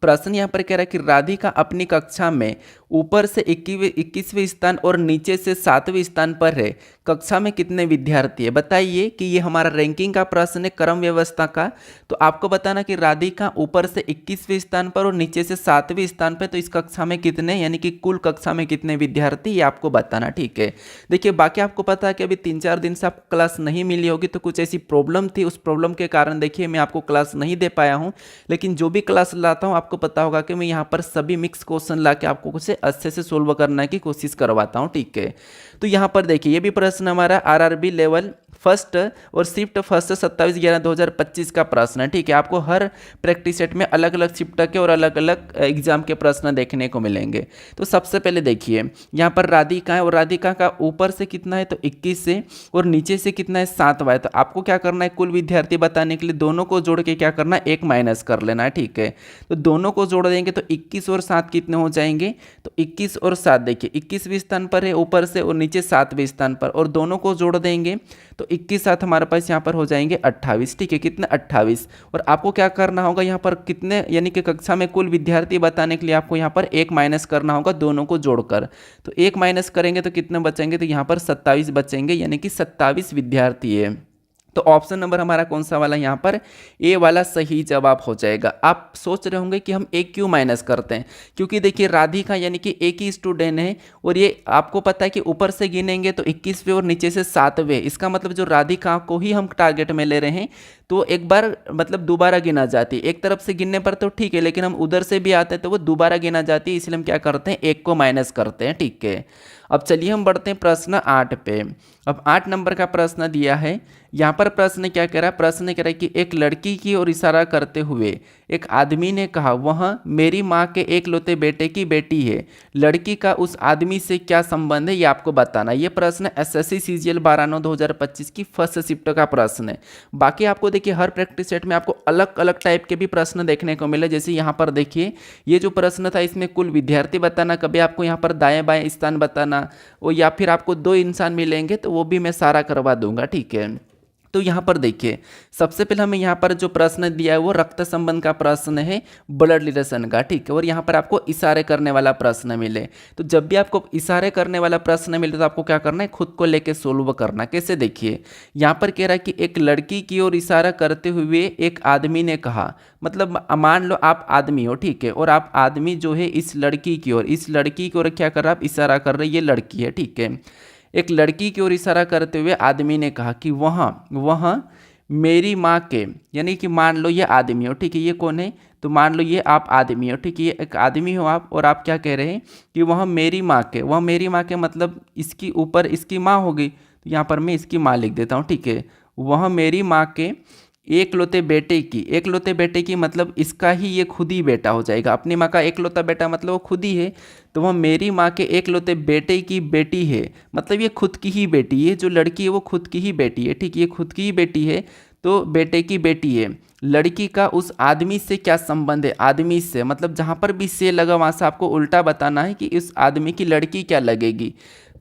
प्रश्न यहाँ पर कह रहा है कि राधिका अपनी कक्षा में ऊपर से 21वें स्थान और नीचे से 7वें स्थान पर है, कक्षा में कितने विद्यार्थी है। बताइए कि ये हमारा रैंकिंग का प्रश्न है, क्रम व्यवस्था का। तो आपको बताना कि राधिका ऊपर से 21वें स्थान पर और नीचे से 7वें स्थान पर, तो इस कक्षा में कितने, यानी कि कुल कक्षा में कितने विद्यार्थी, ये आपको बताना। ठीक है, देखिए बाकी आपको पता है कि अभी 3-4 दिन से आपको क्लास नहीं मिली होगी, तो कुछ ऐसी प्रॉब्लम थी, उस प्रॉब्लम के कारण देखिए मैं आपको क्लास नहीं दे पाया हूँ। लेकिन जो भी क्लास लाता हूँ आपको पता होगा कि मैं यहाँ पर सभी मिक्स क्वेश्चन ला के आपको कुछ अच्छे से सोल्व करने की कोशिश करवाता हूँ। ठीक है, तो यहाँ पर देखिए ये भी प्रश्न हमारा आरआरबी लेवल फर्स्ट और शिफ्ट फर्स्ट 27/11/2025 का प्रश्न है। ठीक है, आपको हर प्रैक्टिस सेट में अलग अलग शिफ्ट के और अलग अलग एग्जाम के प्रश्न देखने को मिलेंगे। तो सबसे पहले देखिए यहाँ पर राधिका है और राधिका का ऊपर से कितना है, तो 21 से, और नीचे से कितना है, 7वां है। तो आपको क्या करना है, कुल विद्यार्थी बताने के लिए दोनों को जोड़ के क्या करना है, 1 माइनस कर लेना है। ठीक है, तो दोनों को जोड़ देंगे तो 21 और 7 कितने हो जाएंगे, तो 21 और 7 देखिए 21वें स्थान पर है ऊपर से और नीचे 7वें स्थान पर, और दोनों को जोड़ देंगे तो 21 7 हमारे पास यहाँ पर हो जाएंगे 28। ठीक है, कितने 28। और आपको क्या करना होगा यहाँ पर कितने, यानी कि कक्षा में कुल विद्यार्थी बताने के लिए आपको यहाँ पर 1 माइनस करना होगा दोनों को जोड़कर। तो 1 माइनस करेंगे तो कितने बचेंगे, तो यहाँ पर 27 बचेंगे, यानी कि 27 विद्यार्थी है। तो ऑप्शन नंबर हमारा कौन सा वाला, यहाँ पर ए वाला सही जवाब हो जाएगा। आप सोच रहे होंगे कि हम एक क्यों माइनस करते हैं, क्योंकि देखिए राधिका यानी कि एक ही स्टूडेंट है, और ये आपको पता है कि ऊपर से गिनेंगे तो 21वें और नीचे से 7वें, इसका मतलब जो राधिका को ही हम टारगेट में ले रहे हैं, तो एक बार मतलब दोबारा गिना जाती है। एक तरफ से गिनने पर तो ठीक है, लेकिन हम उधर से भी आते हैं तो वो दोबारा गिना जाती है, इसलिए हम क्या करते हैं, 1 को माइनस करते हैं। ठीक है, अब चलिए हम बढ़ते हैं प्रश्न 8 पे। अब 8 नंबर का प्रश्न दिया है, यहाँ पर प्रश्न क्या कह रहा है, प्रश्न कह रहा है कि एक लड़की की ओर इशारा करते हुए एक आदमी ने कहा, वह मेरी माँ के एकलौते बेटे की बेटी है, लड़की का उस आदमी से क्या संबंध है, ये आपको बताना। ये प्रश्न एसएससी सीजीएल 12/9/2025 की फर्स्ट शिफ्ट का प्रश्न है। बाकी आपको देखिए हर प्रैक्टिस सेट में आपको अलग अलग टाइप के भी प्रश्न देखने को मिले। जैसे यहाँ पर देखिए ये जो प्रश्न था इसमें कुल विद्यार्थी बताना, कभी आपको यहाँ पर दाएं बाएं स्थान बताना, और या फिर आपको 2 इंसान मिलेंगे तो वो भी मैं सारा करवा दूंगा। ठीक है, तो यहाँ पर देखिए सबसे पहले हमें यहाँ पर जो प्रश्न दिया है वो रक्त संबंध का प्रश्न है, ब्लड रिलेशन का। ठीक है, और यहाँ पर आपको इशारे करने वाला प्रश्न मिले, तो जब भी आपको इशारे करने वाला प्रश्न मिले तो आपको क्या करना है, खुद को लेके सोल्व करना। कैसे, देखिए यहाँ पर कह रहा है कि एक लड़की की ओर इशारा करते हुए एक आदमी ने कहा, मतलब मान लो आप आदमी हो, ठीक है, और आप आदमी जो है इस लड़की की ओर क्या कर रहा है, आप इशारा कर रहे, ये लड़की है। ठीक है, एक लड़की की ओर इशारा करते हुए आदमी ने कहा कि वह मेरी माँ के, यानी कि मान लो ये आदमी हो, ठीक है, ये कौन है, तो मान लो ये आप आदमी हो, ठीक है, ये एक आदमी हो आप, और आप क्या कह रहे हैं कि वह मेरी माँ के मतलब इसकी ऊपर इसकी माँ होगी, तो यहाँ पर मैं इसकी माँ लिख देता हूँ। ठीक है, वह मेरी माँ के एकलौते बेटे की मतलब इसका ही ये खुद ही बेटा हो जाएगा। अपनी माँ का एकलौता बेटा मतलब वो खुद ही है, तो वह मेरी माँ के एकलौते बेटे की बेटी है, मतलब ये खुद की ही बेटी है, जो लड़की है वो खुद की ही बेटी है। ठीक है, ये खुद की ही बेटी है, तो बेटे की बेटी है, लड़की का उस आदमी से क्या संबंध है, आदमी से मतलब जहाँ पर भी से लगा वहाँ से आपको उल्टा बताना है कि इस आदमी की लड़की क्या लगेगी।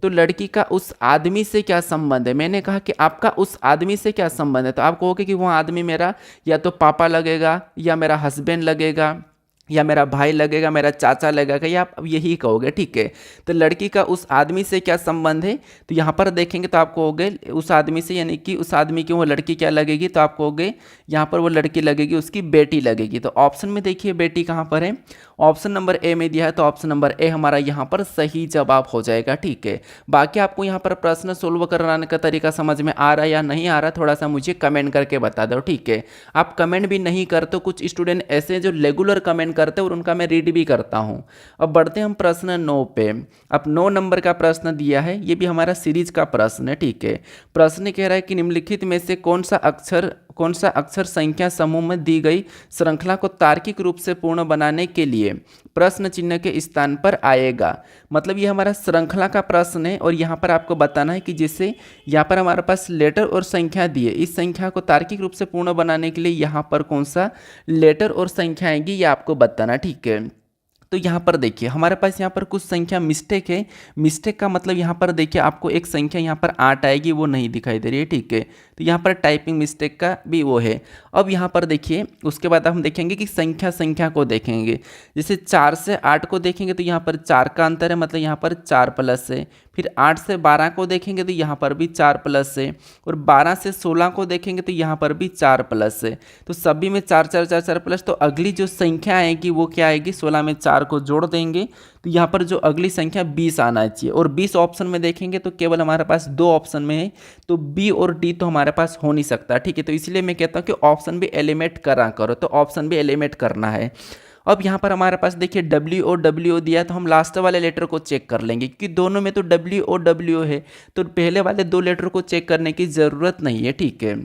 तो लड़की का उस आदमी से क्या संबंध है, मैंने कहा कि आपका उस आदमी से क्या संबंध है, तो आप कहोगे कि वो आदमी मेरा या तो पापा लगेगा या मेरा हस्बैंड लगेगा या मेरा भाई लगेगा, मेरा चाचा लगेगा, या आप यही कहोगे, ठीक है। तो लड़की का उस आदमी से क्या संबंध है, तो यहाँ पर देखेंगे तो आप कहोगे उस आदमी से, यानी कि उस आदमी की वो लड़की क्या लगेगी, तो आप कहोगे यहाँ पर वो लड़की लगेगी उसकी बेटी लगेगी। तो ऑप्शन में देखिए बेटी कहाँ पर है, ऑप्शन नंबर ए में दिया है, तो ऑप्शन नंबर ए हमारा यहाँ पर सही जवाब हो जाएगा, ठीक है। बाकी आपको यहाँ पर प्रश्न सोल्व कराने का तरीका समझ में आ रहा है या नहीं आ रहा, थोड़ा सा मुझे कमेंट करके बता दो, ठीक है। आप कमेंट भी नहीं करते, कुछ स्टूडेंट ऐसे जो रेगुलर कमेंट करते हैं और उनका मैं रीड भी करता हूँ। अब बढ़ते हैं हम प्रश्न 9 पे। अब 9 नंबर का प्रश्न दिया है, ये भी हमारा सीरीज का प्रश्न है, ठीक है। प्रश्न कह रहा है कि निम्नलिखित में से कौन सा अक्षर संख्या समूह में दी गई श्रृंखला को तार्किक रूप से पूर्ण बनाने के लिए प्रश्न चिन्ह के स्थान पर आएगा। मतलब ये हमारा श्रृंखला का प्रश्न है और यहाँ पर आपको बताना है कि जिससे यहाँ पर हमारे पास लेटर और संख्या दी है, इस संख्या को तार्किक रूप से पूर्ण बनाने के लिए यहाँ पर कौन सा लेटर और संख्या आएगी ये आपको बताना, ठीक है। तो यहाँ पर देखिए हमारे पास यहाँ पर कुछ संख्या मिस्टेक है, मिस्टेक का मतलब यहाँ पर देखिए आपको एक संख्या यहाँ पर 8 आएगी, वो नहीं दिखाई दे रही है, ठीक है। तो यहाँ पर टाइपिंग मिस्टेक का भी वो है। अब यहाँ पर देखिए उसके बाद हम देखेंगे कि संख्या को देखेंगे, जैसे 4 से 8 को देखेंगे तो यहाँ पर 4 का अंतर है, मतलब यहाँ पर 4 प्लस है। फिर 8 से 12 को देखेंगे तो यहाँ पर भी 4 प्लस है, और 12 से 16 को देखेंगे तो यहाँ पर भी 4 प्लस है। तो सभी में 4 4 4 4 प्लस, तो अगली जो संख्या आएगी वो क्या आएगी, 16 में 4 को जोड़ देंगे तो यहाँ पर जो अगली संख्या 20 आना चाहिए। और 20 ऑप्शन में देखेंगे तो केवल हमारे पास 2 ऑप्शन में है, तो बी और डी तो हमारे पास हो नहीं सकता, ठीक है। तो इसलिए मैं कहता हूँ कि ऑप्शन भी एलिमिनेट करा करो, तो ऑप्शन भी एलिमिनेट करना है। अब यहाँ पर हमारे पास देखिए डब्ल्यू और डब्ल्यू दिया, तो हम लास्ट वाले लेटर को चेक कर लेंगे क्योंकि दोनों में तो डब्ल्यू और डब्ल्यू है, तो पहले वाले 2 लेटर को चेक करने की ज़रूरत नहीं है, ठीक है।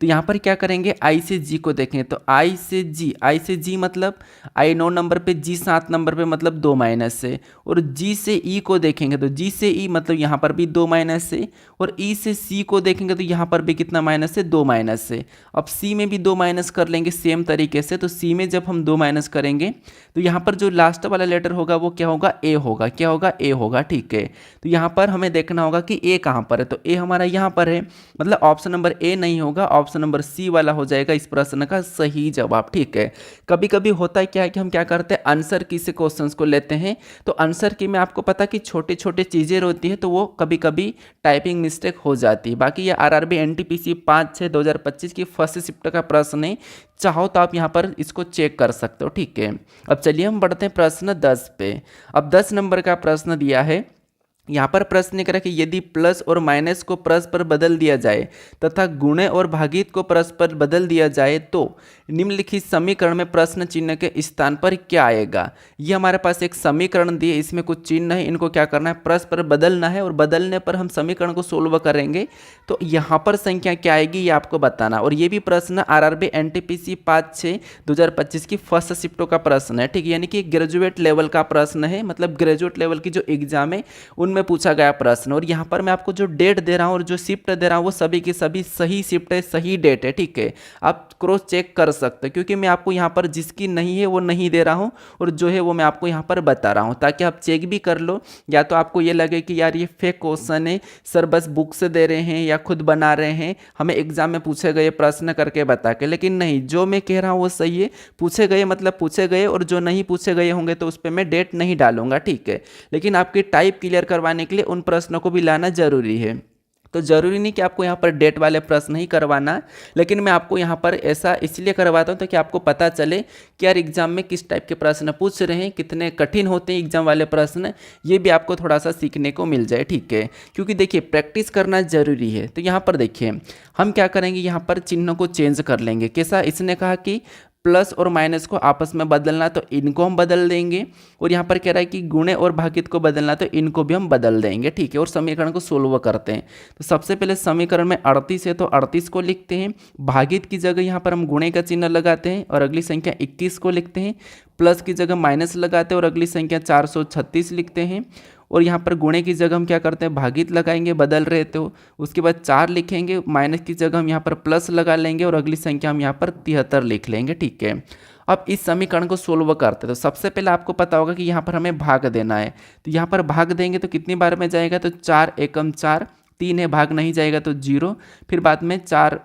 तो यहाँ पर क्या करेंगे, आई से जी को देखेंगे, तो आई से जी मतलब आई 9 नंबर पे, जी 7 नंबर पे, मतलब 2 माइनस है। और जी से ई को देखेंगे तो जी से ई मतलब यहाँ पर भी 2 माइनस है। और ई से सी को देखेंगे तो यहाँ पर भी कितना माइनस है, 2 माइनस है। अब सी में भी 2 माइनस कर लेंगे सेम तरीके से, तो सी में जब हम 2 माइनस करेंगे तो यहाँ पर जो लास्ट वाला लेटर होगा वो क्या होगा, ए होगा, क्या होगा, ए होगा, ठीक है। तो यहाँ पर हमें देखना होगा कि ए कहाँ पर है, तो ए हमारा यहाँ पर है, मतलब ऑप्शन नंबर ए नहीं होगा, ऑप्शन नंबर सी वाला हो जाएगा इस प्रश्न का सही जवाब, ठीक है। कभी कभी होता है क्या है कि हम क्या करते हैं, आंसर की से क्वेश्चंस को लेते हैं, तो आंसर की में आपको पता कि छोटे छोटे चीज़ें होती है, तो वो कभी कभी टाइपिंग मिस्टेक हो जाती है। बाकी ये आरआरबी एनटीपीसी 5/6/2025 की फर्स्ट शिफ्ट का प्रश्न है, चाहो तो आप यहाँ पर इसको चेक कर सकते हो, ठीक है। अब चलिए हम बढ़ते हैं प्रश्न 10 पे। अब 10 नंबर का प्रश्न दिया है, यहाँ पर प्रश्न करा कि यदि प्लस और माइनस को परस्पर बदल दिया जाए तथा गुणे और भागित को परस्पर बदल दिया जाए तो निम्नलिखित समीकरण में प्रश्न चिन्ह के स्थान पर क्या आएगा। ये हमारे पास एक समीकरण दिए, इसमें कुछ चिन्ह है, इनको क्या करना है, परस्पर बदलना है, और बदलने पर हम समीकरण को सोल्व करेंगे तो यहाँ पर संख्या क्या आएगी ये आपको बताना। और ये भी प्रश्न आरआरबी एनटीपीसी 5/6/2025 की फर्स्ट शिफ्टों का प्रश्न है, ठीक है, यानी कि ग्रेजुएट लेवल का प्रश्न है, मतलब ग्रेजुएट लेवल की जो एग्जाम है उनमें पूछा गया प्रश्न। और यहाँ पर मैं आपको जो डेट दे रहा हूँ और जो शिफ्ट दे रहा हूँ वो सभी की सभी सही शिफ्ट है, सही डेट है, ठीक है। आप क्रॉस चेक कर सकते हो, क्योंकि मैं आपको यहाँ पर जिसकी नहीं है वो नहीं दे रहा हूँ और जो है वो मैं आपको यहाँ पर बता रहा हूँ, ताकि आप चेक भी कर लो। या तो आपको ये लगे कि यार ये फेक क्वेश्चन है, सर बस बुक से दे रहे हैं या खुद बना रहे हैं, हमें एग्जाम में पूछे गए प्रश्न करके बता के, लेकिन नहीं, जो मैं कह रहा हूँ वो सही है। पूछे गए मतलब पूछे गए, और जो नहीं पूछे गए होंगे तो उस पर मैं डेट नहीं डालूंगा, ठीक है। लेकिन आपकी टाइप क्लियर करवाने के लिए उन प्रश्नों को भी लाना जरूरी है। तो जरूरी नहीं कि आपको यहाँ पर डेट वाले प्रश्न ही करवाना, लेकिन मैं आपको यहाँ पर ऐसा इसलिए करवाता हूँ ताकि आपको पता चले कि यार एग्जाम में किस टाइप के प्रश्न पूछ रहे हैं, कितने कठिन होते हैं एग्जाम वाले प्रश्न, ये भी आपको थोड़ा सा सीखने को मिल जाए, ठीक है। क्योंकि देखिए प्रैक्टिस करना जरूरी है। तो यहाँ पर देखिए हम क्या करेंगे, यहाँ पर चिन्ह को चेंज कर लेंगे। कैसा, इसने कहा कि प्लस और माइनस को आपस में बदलना, तो इनको हम बदल देंगे। और यहाँ पर कह रहा है कि गुणे और भागित को बदलना, तो इनको भी हम बदल देंगे, ठीक है। और समीकरण को सोल्व करते हैं। तो सबसे पहले समीकरण में 38 है तो 38 को लिखते हैं, भागित की जगह यहाँ पर हम गुणे का चिन्ह लगाते हैं और अगली संख्या 21 को लिखते हैं, प्लस की जगह माइनस लगाते हैं और अगली संख्या 436 लिखते हैं। और यहाँ पर गुणे की जगह हम क्या करते हैं, भागित लगाएंगे, बदल रहे तो उसके बाद 4 लिखेंगे, माइनस की जगह हम यहाँ पर प्लस लगा लेंगे और अगली संख्या हम यहाँ पर 73 लिख लेंगे। ठीक है, अब इस समीकरण को सोल्व करते हैं तो सबसे पहले आपको पता होगा कि यहाँ पर हमें भाग देना है, तो यहाँ पर भाग देंगे तो कितनी बार में जाएगा, तो 4 एकम 4, 3 है, भाग नहीं जाएगा तो 0, फिर बाद में 4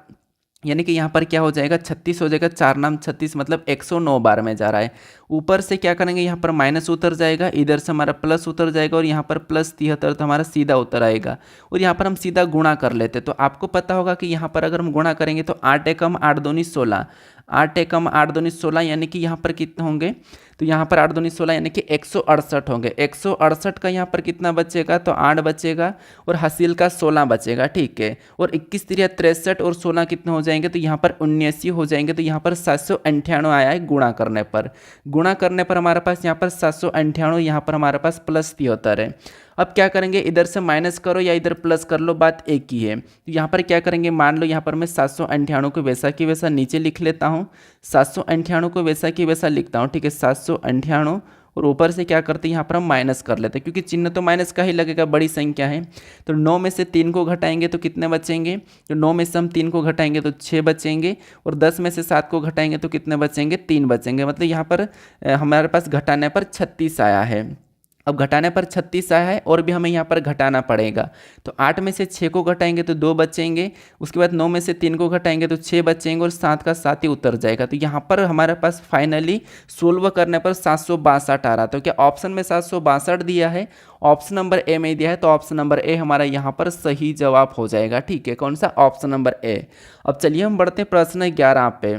यानी कि यहाँ पर क्या हो जाएगा, 36 हो जाएगा, 4 नाम 36 मतलब 109 बार में जा रहा है। ऊपर से क्या करेंगे, यहाँ पर माइनस उतर जाएगा, इधर से हमारा प्लस उतर जाएगा और यहाँ पर प्लस 73 तो हमारा सीधा उतर आएगा और यहाँ पर हम सीधा गुणा कर लेते। तो आपको पता होगा कि यहाँ पर अगर हम गुणा करेंगे तो 8 एकम 8 दूनी 16, 8 एकम 8 दूनी 16 यानी कि यहाँ पर कितने होंगे, तो यहाँ पर 8 दूनी 16 यानी कि 168 होंगे। 168 का यहाँ पर कितना बचेगा, तो 8 बचेगा और हासिल का 16 बचेगा। ठीक है, और 21 तिरिया 63 और 16 कितने हो जाएंगे, तो यहाँ पर 79 हो जाएंगे। तो यहाँ पर 798 आया है गुणा करने पर। गुणा करने पर हमारे पास यहाँ पर 798, यहाँ पर हमारे पास प्लस 73 है। अब क्या करेंगे, इधर से माइनस करो या इधर प्लस कर लो, बात एक ही है। तो यहाँ पर क्या करेंगे, मान लो यहाँ पर मैं 798 को वैसा की वैसा नीचे लिख लेता हूँ, 798 को वैसा की वैसा लिखता हूँ। ठीक है, 798 और ऊपर से क्या करते हैं, यहाँ पर हम माइनस कर लेते हैं क्योंकि चिन्ह तो माइनस का ही लगेगा, बड़ी संख्या है। तो 9 में से 3 को घटाएंगे तो कितने बचेंगे, तो 9 में से हम 3 को घटाएंगे तो 6 बचेंगे और 10 में से 7 को घटाएंगे तो कितने बचेंगे, 3 बचेंगे। मतलब यहाँ पर हमारे पास घटाने पर 36 आया है। अब घटाने पर 36 आया है और भी हमें यहाँ पर घटाना पड़ेगा। तो 8 में से 6 को घटाएंगे तो 2 बचेंगे, उसके बाद 9 में से 3 को घटाएंगे तो 6 बचेंगे और 7 का 7 ही उतर जाएगा। तो यहाँ पर हमारे पास फाइनली सोल्व करने पर 762 आ रहा। तो क्या ऑप्शन में 762 दिया है, ऑप्शन नंबर ए में दिया है, तो ऑप्शन नंबर ए हमारा यहाँ पर सही जवाब हो जाएगा। ठीक है, कौन सा, ऑप्शन नंबर ए। अब चलिए हम बढ़ते हैं प्रश्न 11 पे।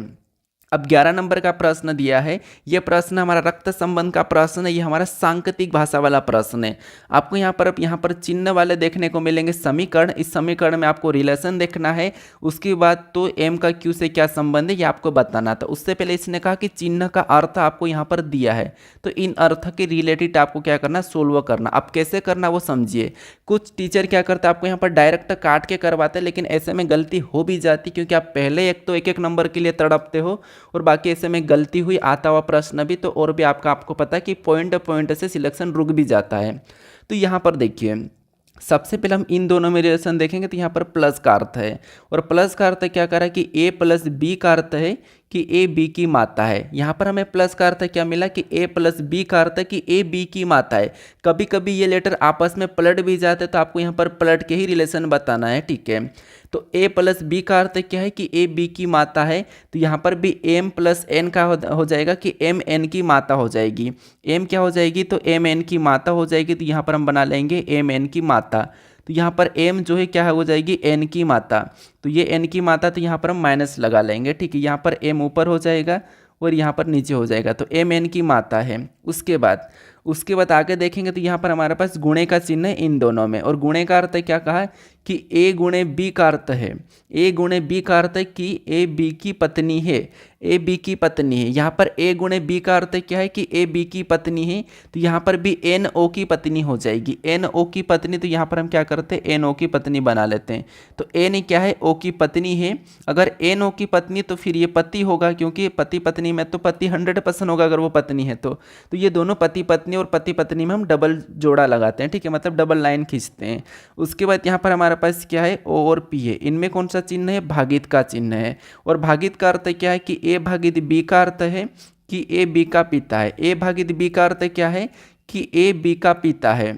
अब 11 नंबर का प्रश्न दिया है, यह प्रश्न हमारा रक्त संबंध का प्रश्न है, ये हमारा सांकेतिक भाषा वाला प्रश्न है। आपको यहाँ पर चिन्ह वाले देखने को मिलेंगे समीकरण, इस समीकरण में आपको रिलेशन देखना है, उसके बाद तो एम का क्यू से क्या संबंध है ये आपको बताना था। उससे पहले इसने कहा कि चिन्ह का अर्थ आपको यहाँ पर दिया है, तो इन अर्थ के रिलेटेड आपको क्या करना, सोल्व करना। अब कैसे करना वो समझिए। कुछ टीचर क्या करते हैं, आपको यहाँ पर डायरेक्ट काट के करवाते हैं, लेकिन ऐसे में गलती हो भी जाती क्योंकि आप पहले एक तो एक नंबर के लिए तड़पते हो और बाकी ऐसे में गलती हुई आता हुआ प्रश्न भी, तो और भी आपको पता है कि पॉइंट से सिलेक्शन रुक भी जाता है। तो यहाँ पर देखिए, सबसे पहले हम इन दोनों में रिलेशन देखेंगे। तो यहाँ पर प्लस का अर्थ है और प्लस का अर्थ क्या करा कि ए प्लस बी का अर्थ है कि ए बी की माता है। यहाँ पर हमें प्लस का अर्थ क्या मिला कि ए प्लस बी का अर्थ है कि ए बी की माता है। कभी कभी ये लेटर आपस में पलट भी जाते हैं, तो आपको यहाँ पर पलट के ही रिलेशन बताना है। ठीक है, तो ए प्लस बी का अर्थ क्या है कि ए बी की माता है, तो यहाँ पर भी एम प्लस एन का हो जाएगा कि एम एन की माता हो जाएगी। एम क्या हो जाएगी, तो एम एन की माता हो जाएगी, तो यहाँ पर हम बना लेंगे एम एन की माता। तो यहाँ पर एम जो है क्या हो जाएगी, एन की माता, तो ये एन की माता, तो यहाँ पर हम माइनस लगा लेंगे। ठीक है, यहाँ पर एम ऊपर हो जाएगा और यहाँ पर नीचे हो जाएगा, तो एम एन की माता है। उसके बाद आगे देखेंगे तो यहाँ पर हमारे पास गुणे का चिन्ह है इन दोनों में, और गुणे का अर्थ क्या कहा कि ए गुणे बी का अर्थ है, ए गुणे बी का अर्थ है कि ए बी की पत्नी है, ए बी की पत्नी है। यहाँ पर ए गुणे बी का अर्थ क्या है कि ए बी की पत्नी है, तो यहाँ पर भी एन ओ की पत्नी हो जाएगी, एन ओ की पत्नी। तो यहाँ पर हम क्या करते हैं, एन ओ की पत्नी बना लेते हैं। तो एन क्या है, ओ की पत्नी है। अगर एन ओ की पत्नी तो फिर ये पति होगा, क्योंकि पति पत्नी में तो पति 100% होगा अगर वो पत्नी है तो ये दोनों पति पत्नी, और पति पत्नी में हम डबल जोड़ा लगाते हैं। ठीक है, मतलब डबल लाइन खींचते हैं। उसके बाद यहाँ पर हमारे पास क्या है, ओ और पी है, इनमें कौन सा चिन्ह है, भागित का चिन्ह है। और भागित का अर्थ क्या है कि ए भागित बी का अर्थ है कि ए बी का पिता है। ए भागित बी का अर्थ क्या है कि ए बी का पिता है।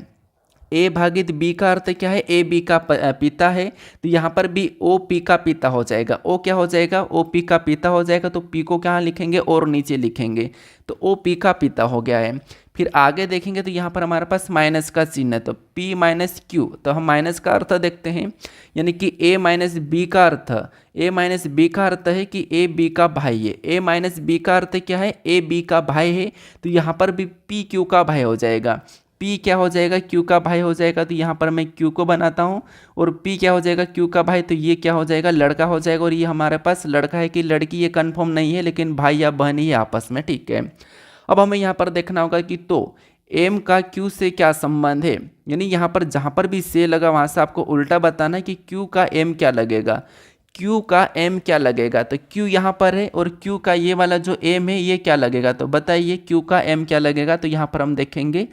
ए भागित बी का अर्थ क्या है, ए बी का पिता है, तो यहाँ पर भी ओ पी का पिता हो जाएगा। ओ क्या हो जाएगा, ओ पी का पिता हो जाएगा। तो पी को कहाँ लिखेंगे, और नीचे लिखेंगे, तो ओ पी का पिता हो गया है। फिर आगे देखेंगे तो यहाँ पर हमारे पास माइनस का चिन्ह है, तो P माइनस क्यू, तो हम माइनस का अर्थ देखते हैं, यानी कि A माइनस बी का अर्थ, A माइनस बी का अर्थ है कि A B का भाई है। A माइनस बी का अर्थ क्या है, A B का भाई है, तो यहाँ पर भी P Q का भाई हो जाएगा। P क्या हो जाएगा, Q का भाई हो जाएगा, तो यहाँ पर मैं Q को बनाता हूँ, और P क्या हो जाएगा, Q का भाई, तो ये क्या हो जाएगा, लड़का हो जाएगा। और ये हमारे पास लड़का है कि लड़की, ये कन्फर्म नहीं है, लेकिन भाई या बहन ही है आपस में। ठीक है, अब हमें यहाँ पर देखना होगा कि तो एम का क्यू से क्या संबंध है, यानी यहाँ पर जहाँ पर भी से लगा वहाँ से आपको उल्टा बताना है कि क्यू का एम क्या लगेगा, क्यू का एम क्या लगेगा। तो क्यू यहाँ पर है और क्यू का ये वाला जो एम है ये क्या लगेगा, तो बताइए क्यू का एम क्या लगेगा। तो यहाँ पर हम देखेंगे,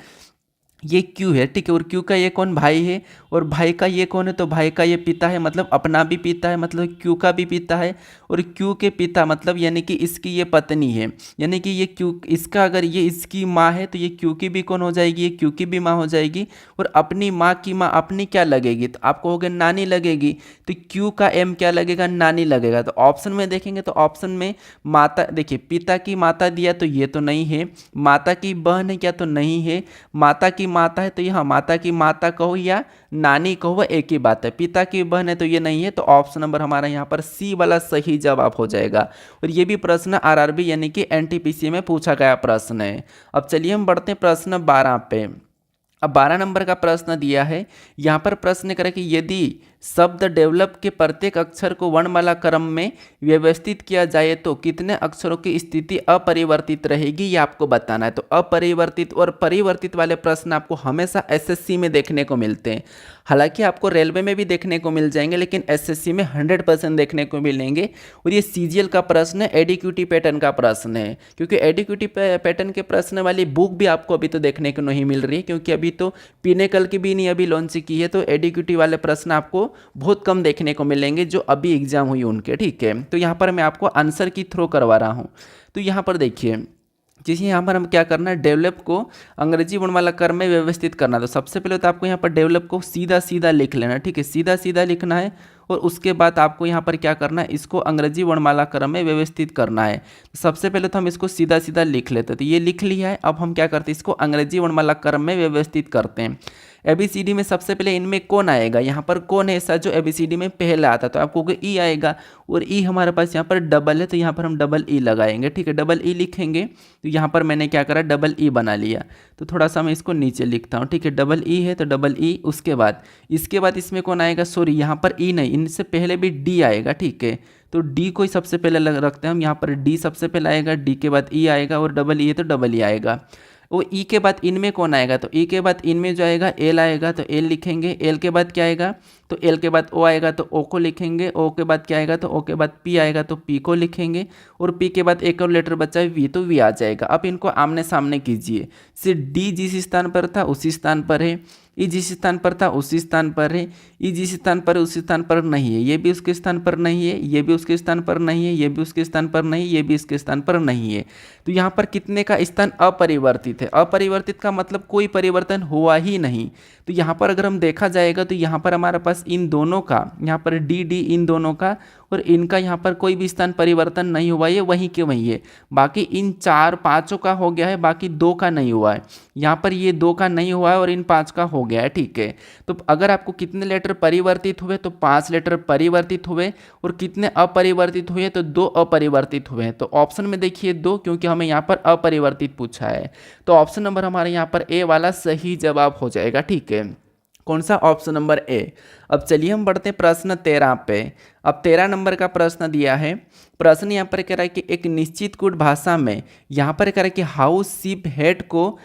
ये क्यू है, ठीक है। और क्यू का ये कौन, भाई है। और भाई का ये कौन है, तो भाई का ये पिता है, मतलब अपना भी पिता है, मतलब क्यू का भी पिता है। और क्यू के पिता मतलब यानी कि इसकी ये पत्नी है, यानी कि ये क्यू, इसका अगर ये इसकी माँ है तो ये क्यू की भी कौन हो जाएगी, ये क्यू की भी माँ हो जाएगी। और अपनी माँ की माँ अपनी क्या लगेगी, तो आपको हो गया नानी लगेगी। तो क्यू का एम क्या लगेगा, नानी लगेगा। तो ऑप्शन में देखेंगे तो ऑप्शन में माता, देखिए पिता की माता दिया तो ये तो नहीं है, माता की बहन है क्या, तो नहीं है, माता की माता है तो यहाँ माता की माता कहो या नानी कहो वह एक ही बात है। पिता की बहन है तो ये नहीं है, तो ऑप्शन नंबर हमारा यहाँ पर सी वाला सही जवाब हो जाएगा। और ये भी प्रश्न आरआरबी यानी कि एनटीपीसी में पूछा गया प्रश्न है। अब चलिए हम बढ़ते हैं प्रश्न 12 पे। अब 12 नंबर का प्रश्न दिया है, यहाँ पर प्रश्न करें कि यदि शब्द डेवलप के प्रत्येक अक्षर को वर्णमाला क्रम में व्यवस्थित किया जाए तो कितने अक्षरों की स्थिति अपरिवर्तित रहेगी, ये आपको बताना है। तो अपरिवर्तित और परिवर्तित वाले प्रश्न आपको हमेशा एसएससी में देखने को मिलते हैं। हालांकि आपको रेलवे में भी देखने को मिल जाएंगे, लेकिन एसएससी में 100% देखने को मिलेंगे। और ये सीजीएल का प्रश्न है, एडिक्यूटी पैटर्न का प्रश्न है, क्योंकि एडिक्यूटी पैटर्न के प्रश्न वाली बुक भी आपको अभी तो देखने को नहीं मिल रही है, क्योंकि अभी तो पिनेकल की भी नहीं अभी लॉन्च की है। तो एडिक्यूटी वाले प्रश्न आपको बहुत कम देखने को मिलेंगे जो अभी एग्जाम हुई उनके, ठीक है। तो यहाँ पर मैं आपको आंसर की थ्रो करवा रहा हूँ। तो यहाँ पर देखिए, जैसे यहाँ पर हम क्या करना है, डेवलप को अंग्रेजी वर्णमाला क्रम में व्यवस्थित करना। तो सबसे पहले तो आपको यहाँ पर डेवलप को सीधा सीधा लिख लेना, ठीक है, सीधा सीधा लिखना है। और उसके बाद आपको यहाँ पर क्या करना है, इसको अंग्रेजी वर्णमाला क्रम में व्यवस्थित करना है। तो सबसे पहले तो हम इसको सीधा सीधा लिख लेते हैं, तो ये लिख लिया है। अब हम क्या करते हैं, इसको अंग्रेजी वर्णमाला क्रम में व्यवस्थित करते हैं। एबीसीडी में सबसे पहले इनमें कौन आएगा, यहाँ पर कौन है ऐसा जो एबीसीडी में पहला आता है, तो आपको ई आएगा। और ई हमारे पास यहाँ पर डबल है, तो यहाँ पर हम डबल ई लगाएंगे, ठीक है, डबल ई लिखेंगे। तो यहाँ पर मैंने क्या करा, डबल ई बना लिया। तो थोड़ा सा मैं इसको नीचे लिखता हूँ, ठीक है, डबल ई है तो डबल ई। उसके बाद इसमें कौन आएगा, सॉरी यहाँ पर ई नहीं, इनसे पहले भी डी आएगा, ठीक है। तो डी को ही सबसे पहले रखते हैं हम, यहाँ पर डी सबसे पहले आएगा, डी के बाद ई आएगा, और डबल ई है तो डबल ई आएगा। वो ई के बाद इनमें कौन आएगा, तो ई के बाद इनमें जो आएगा एल आएगा, तो एल लिखेंगे। एल के बाद क्या आएगा, तो एल के बाद ओ आएगा, तो ओ को लिखेंगे। ओ के बाद क्या आएगा, तो ओ के बाद पी आएगा, तो पी को लिखेंगे। और पी के बाद एक और लेटर बचा है वी, तो वी आ जाएगा। अब इनको आमने सामने कीजिए। सिर्फ डी जिस स्थान पर था उसी स्थान पर है, ई जिस स्थान पर था उसी स्थान पर है, ई जिस स्थान पर उसी स्थान पर नहीं है, ये भी उसके स्थान पर नहीं है, ये भी उसके स्थान पर नहीं है, ये भी उसके स्थान पर नहीं, ये भी इसके स्थान पर नहीं है। तो यहाँ पर कितने का स्थान अपरिवर्तित है। अपरिवर्तित का मतलब कोई परिवर्तन हुआ ही नहीं। तो यहाँ पर अगर हम देखा जाएगा तो यहाँ पर हमारे पास इन दोनों का, यहाँ पर डी डी इन दोनों का और इनका यहाँ पर कोई भी स्थान परिवर्तन नहीं हुआ, ये वहीं के वहीं है। बाकी इन चार पांचों का हो गया है, बाकी दो का नहीं हुआ है। यहाँ पर ये दो का नहीं हुआ है और इन पांच का हो गया है, ठीक है। तो अगर आपको कितने लेटर परिवर्तित हुए, तो 5 लेटर परिवर्तित हुए। और कितने अपरिवर्तित हुए, तो 2 अपरिवर्तित हुए। तो ऑप्शन में देखिए 2, क्योंकि हमें यहाँ पर अपरिवर्तित पूछा है। तो ऑप्शन नंबर हमारे यहाँ पर ए वाला सही जवाब हो जाएगा, ठीक है। कौन सा, ऑप्शन नंबर ए। अब चलिए हम बढ़ते हैं प्रश्न 13 पे। अब 13 नंबर का प्रश्न दिया है। प्रश्न यहाँ पर कह रहा है कि एक निश्चित कूट भाषा में यहाँ पर कह रहा है कि हाउस शिप हेड को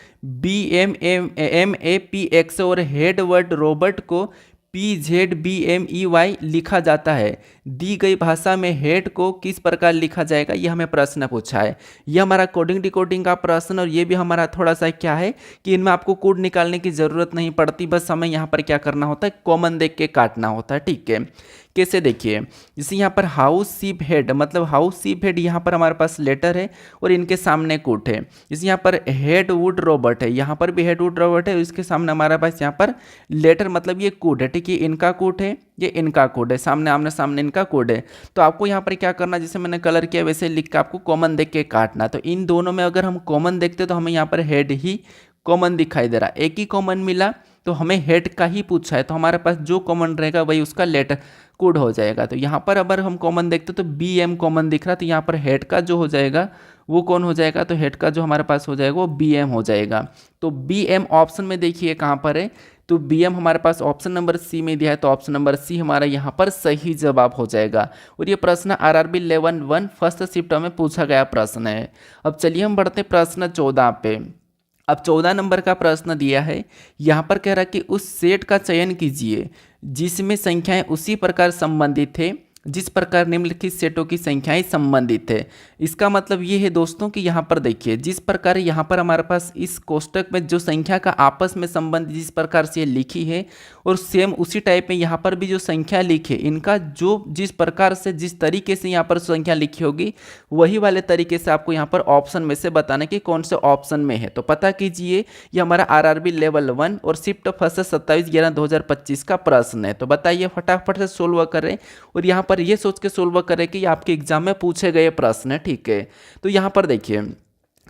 BMAPX और हेड वर्ड रोबोट को PZBMEY लिखा जाता है। दी गई भाषा में हेड को किस प्रकार लिखा जाएगा, यह हमें प्रश्न पूछा है। यह हमारा कोडिंग डिकोडिंग का प्रश्न, और ये भी हमारा थोड़ा सा क्या है कि इनमें आपको कोड निकालने की ज़रूरत नहीं पड़ती, बस हमें यहाँ पर क्या करना होता है, कॉमन देख के काटना होता है, ठीक है। कैसे, देखिए, जैसे यहाँ पर हाउस शिप हेड, मतलब हाउस शिप हेड यहाँ पर हमारे पास लेटर है और इनके सामने कूट है। जैसे यहाँ पर हेड वुड रोबोट है, यहाँ पर भी हेड वुड रोबोट है, इसके सामने हमारे पास यहाँ पर लेटर, मतलब ये कूट है, ठीक है। इनका कूट है, ये इनका कोड है, सामने आमने सामने इनका कोड है। तो आपको यहाँ पर क्या करना, जैसे मैंने कलर किया वैसे लिख के आपको कॉमन देख के काटना। तो इन दोनों में अगर हम कॉमन देखते तो हमें यहाँ पर हेड ही कॉमन दिखाई दे रहा है, एक ही कॉमन मिला, तो हमें हेड का ही पूछा है। तो हमारे पास जो कॉमन रहेगा वही उसका लेटर कोड हो जाएगा। तो यहाँ पर अगर हम कॉमन देखते तो BM कॉमन दिख रहा, तो यहाँ पर हेड का जो हो जाएगा वो कौन हो जाएगा, तो हेड का जो हमारे पास हो जाएगा वो BM हो जाएगा। तो BM ऑप्शन में देखिए कहाँ पर है, तो BM हमारे पास ऑप्शन नंबर सी में दिया है, तो ऑप्शन नंबर सी हमारा यहाँ पर सही जवाब हो जाएगा। और ये प्रश्न RRB लेवल 1 फर्स्ट शिफ्ट में पूछा गया प्रश्न है। अब चलिए हम बढ़ते प्रश्न 14 पे। अब 14 नंबर का प्रश्न दिया है, यहाँ पर कह रहा है कि उस सेट का चयन कीजिए जिसमें संख्याएं उसी प्रकार संबंधित थे जिस प्रकार निम्नलिखित सेटों की संख्याएं संबंधित है। इसका मतलब ये है दोस्तों कि यहाँ पर देखिए, जिस प्रकार यहाँ पर हमारे पास इस कोष्टक में जो संख्या का आपस में संबंध जिस प्रकार से लिखी है, और सेम उसी टाइप में यहाँ पर भी जो संख्या लिखी है, इनका जो जिस प्रकार से जिस तरीके से यहाँ पर संख्या लिखी होगी, वही वाले तरीके से आपको यहाँ पर ऑप्शन में से बताना कि कौन से ऑप्शन में है। तो पता कीजिए, ये हमारा आरआरबी लेवल 1 और शिफ्ट फर्स्ट 27/11/2025 का प्रश्न है। तो बताइए, फटाफट से सोल्व करें और यहाँ पर ये सोच के सोल्व करें कि आपके एग्जाम में पूछे गए प्रश्न है। ठीक है, तो यहाँ पर देखिए,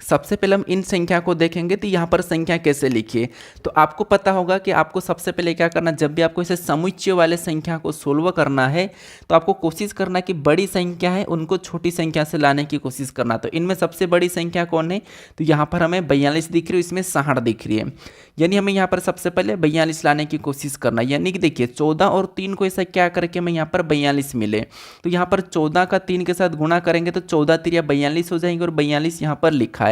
सबसे पहले हम इन संख्या को देखेंगे। तो यहाँ पर संख्या कैसे लिखिए, तो आपको पता होगा कि आपको सबसे पहले क्या करना, जब भी आपको इसे समुच्चय वाले संख्या को सोल्व करना है तो आपको कोशिश करना कि बड़ी संख्या है उनको छोटी संख्या से लाने की कोशिश करना। तो इनमें सबसे बड़ी संख्या कौन है, तो यहाँ पर हमें 42 दिख रही है, इसमें 60 दिख रही है, यानी हमें यहाँ पर सबसे पहले 42 लाने की कोशिश करना। यानी कि देखिए 14 और 3 को ऐसा क्या करके हमें यहाँ पर 42 मिले, तो यहाँ पर 14 का 3 के साथ गुणा करेंगे तो 14 3 42 हो जाएंगे, और 42 यहाँ पर लिखा है।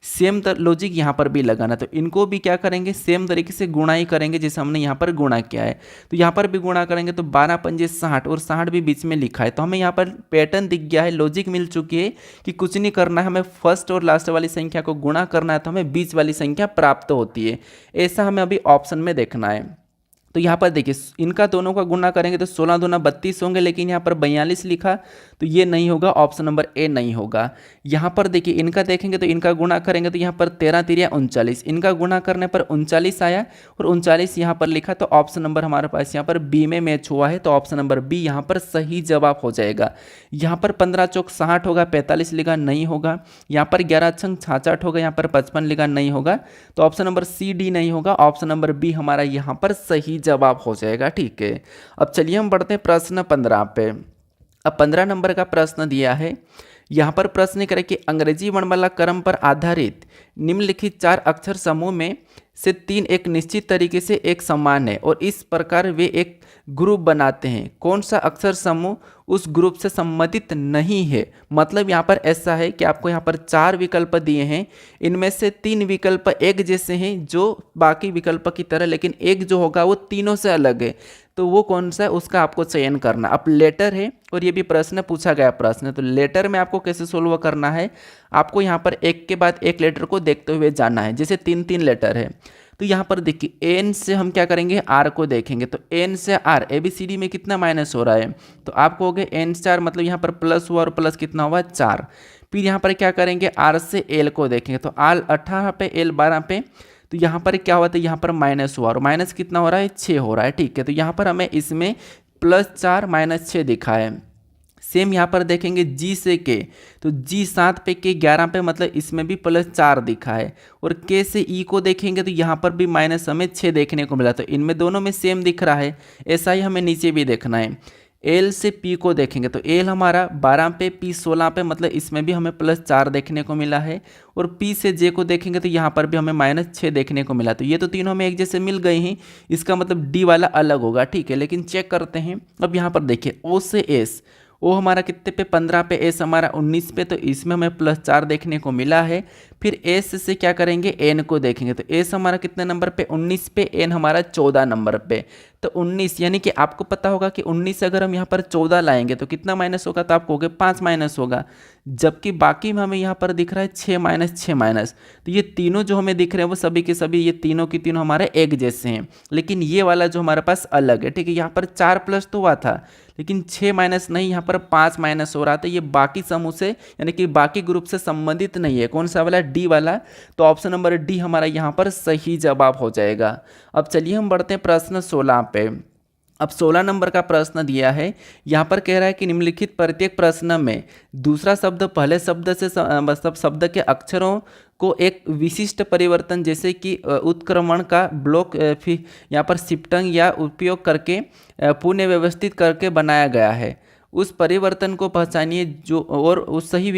सेम लॉजिक यहाँ पर भी लगाना, तो इनको भी क्या करेंगे, सेम तरीके से गुणा ही करेंगे जैसे हमने यहाँ पर गुणा किया है। तो यहाँ पर भी गुणा करेंगे तो 12 पंजे 60, और 60 भी बीच में लिखा है। तो हमें यहाँ पर पैटर्न दिख गया है, लॉजिक मिल चुकी है कि कुछ नहीं करना है, हमें फर्स्ट और लास्ट वाली संख्या को गुणा करना है तो हमें बीच वाली संख्या प्राप्त होती है। ऐसा हमें अभी ऑप्शन में देखना है। तो यहाँ पर देखिए, इनका दोनों का गुणा करेंगे तो 16 दूना 32 होंगे, लेकिन यहाँ पर 42 लिखा तो ये नहीं होगा, ऑप्शन नंबर ए नहीं होगा। यहाँ पर देखिए, इनका देखेंगे तो इनका गुणा करेंगे तो यहाँ पर 13 3 39, इनका गुणा करने पर 39 आया, और 39 यहाँ पर लिखा, तो ऑप्शन नंबर हमारे पास यहाँ पर बी में मैच हुआ है। तो ऑप्शन नंबर बी यहाँ पर सही जवाब हो जाएगा। यहाँ पर 15 चौक 60 होगा, 45 लिखा नहीं होगा। यहाँ पर 11 छंग 66 होगा, यहाँ पर 55 लिखा नहीं होगा। तो ऑप्शन नंबर सी डी नहीं होगा, ऑप्शन नंबर बी हमारा यहाँ पर सही जवाब हो जाएगा। ठीक है, अब चलिए हम बढ़ते हैं प्रश्न 15 पे। अब 15 नंबर का प्रश्न दिया है, यहाँ पर प्रश्न करें कि अंग्रेजी वर्णमाला क्रम पर आधारित निम्नलिखित 4 अक्षर समूह में से 3 एक निश्चित तरीके से एक समान है और इस प्रकार वे एक ग्रुप बनाते हैं। कौन सा अक्षर समूह उस ग्रुप से संबंधित नहीं है। मतलब यहाँ पर ऐसा है कि आपको यहाँ पर 4 विकल्प दिए हैं, इनमें से 3 विकल्प एक जैसे हैं जो बाकी विकल्प की तरह, लेकिन एक जो होगा वो तीनों से अलग है। तो वो कौन सा है उसका आपको चयन करना। अब लेटर है और ये भी प्रश्न पूछा गया प्रश्न है, तो लेटर में आपको कैसे सोल्व करना है, आपको यहाँ पर एक के बाद एक लेटर को देखते हुए जाना है। जैसे 3 लेटर है, तो यहाँ पर देखिए एन से हम क्या करेंगे, आर को देखेंगे। तो एन से आर ABCD में कितना माइनस हो रहा है, तो आप कहोगे एन से आर मतलब यहाँ पर प्लस हुआ, और प्लस कितना हुआ 4। फिर यहाँ पर क्या करेंगे, आर से एल को देखेंगे। तो आर 18 पे एल 12 पे, तो यहाँ पर क्या हुआ था, यहाँ पर माइनस हुआ, और माइनस कितना हो रहा है 6 हो रहा है। ठीक है, तो यहाँ पर हमें इसमें +4 -6 दिखा है। सेम यहाँ पर देखेंगे जी से के, तो जी 7 पे के 11 पे, मतलब इसमें भी +4 दिखा है। और के से ई को देखेंगे तो यहाँ पर भी माइनस हमें 6 देखने को मिला। तो इनमें दोनों में सेम दिख रहा है। ऐसा ही हमें नीचे भी देखना है। एल से पी को देखेंगे तो एल हमारा 12 पे, पी 16 पे, मतलब इसमें भी हमें +4 देखने को मिला है। और पी से जे को देखेंगे तो यहाँ पर भी हमें -6 देखने को मिला। तो ये तो तीनों में एक जैसे मिल गए हैं, इसका मतलब डी वाला अलग होगा। ठीक है, लेकिन चेक करते हैं। अब यहाँ पर देखिए ओ से एस, ओ हमारा कितने पे 15 पे, एस हमारा 19 पे, तो इसमें हमें +4 देखने को मिला है। फिर एस से क्या करेंगे, एन को देखेंगे। तो एस हमारा कितने नंबर पे, 19 पे, एन हमारा 14 नंबर पे। तो 19 यानी कि आपको पता होगा कि 19 अगर हम यहाँ पर 14 लाएंगे तो कितना माइनस होगा, तो आपको 5 माइनस होगा। जबकि बाकी में हमें यहाँ पर दिख रहा है 6 -6। तो ये तीनों जो हमें दिख रहे हैं वो सभी के सभी, ये तीनों की तीनों हमारे एक जैसे हैं, लेकिन ये वाला जो हमारे पास अलग है। ठीक है, यहाँ पर 4 प्लस तो हुआ था, लेकिन 6 माइनस नहीं, यहाँ पर 5 माइनस हो रहा था। ये बाकी समूह से यानी कि बाकी ग्रुप से संबंधित नहीं है। कौन सा वाला, डी वाला। तो ऑप्शन नंबर डी हमारा यहाँ पर सही जवाब हो जाएगा। अब चलिए हम बढ़ते हैं प्रश्न 16 पे। अब 16 नंबर का प्रश्न दिया है, यहाँ पर कह रहा है कि निम्नलिखित प्रत्येक प्रश्न में दूसरा शब्द पहले शब्द से मतलब शब्द के अक्षरों को एक विशिष्ट परिवर्तन जैसे कि उत्क्रमण का ब्लॉक फिर यहाँ पर शिफ्टिंग या उपयोग करके पुनः व्यवस्थित करके बनाया गया है। उस परिवर्तन को पहचानिए जो, और उस सही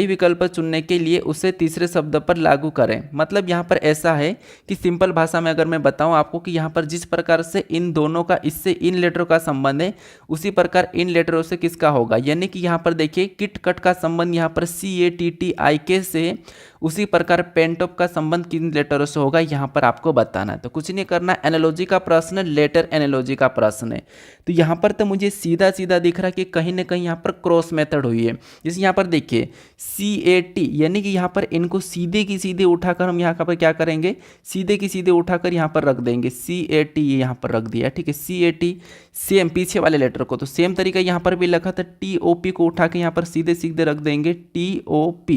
विकल्प चुनने के लिए उसे तीसरे शब्द पर लागू करें। मतलब यहाँ पर ऐसा है कि सिंपल भाषा में अगर मैं बताऊँ आपको कि यहाँ पर जिस प्रकार से इन दोनों का, इससे इन लेटरों का संबंध है, उसी प्रकार इन लेटरों से किसका होगा। यानी कि यहाँ पर देखिए किट कट का संबंध यहाँ पर CATTIK से उसी प्रकार पेंटोप का संबंध किन लेटरों से होगा यहाँ पर आपको बताना है। तो कुछ नहीं करना, एनालॉजी का प्रश्न, लेटर एनालॉजी का प्रश्न है। तो यहाँ पर तो मुझे सीधा सीधा दिख रहा है कि कहीं ना कहीं यहाँ पर क्रॉस मेथड हुई है। जैसे यहाँ पर देखिए CAT, यानी कि यहाँ पर इनको सीधे की सीधे उठाकर हम यहाँ पर क्या करेंगे, सीधे की सीधे उठाकर यहाँ पर रख देंगे। CAT ये यहाँ पर रख दिया, ठीक है। CAT सेम पीछे वाले लेटर को, तो सेम तरीका यहाँ पर भी लिखा था, TOP को उठा के यहाँ पर सीधे सीधे रख देंगे TOP।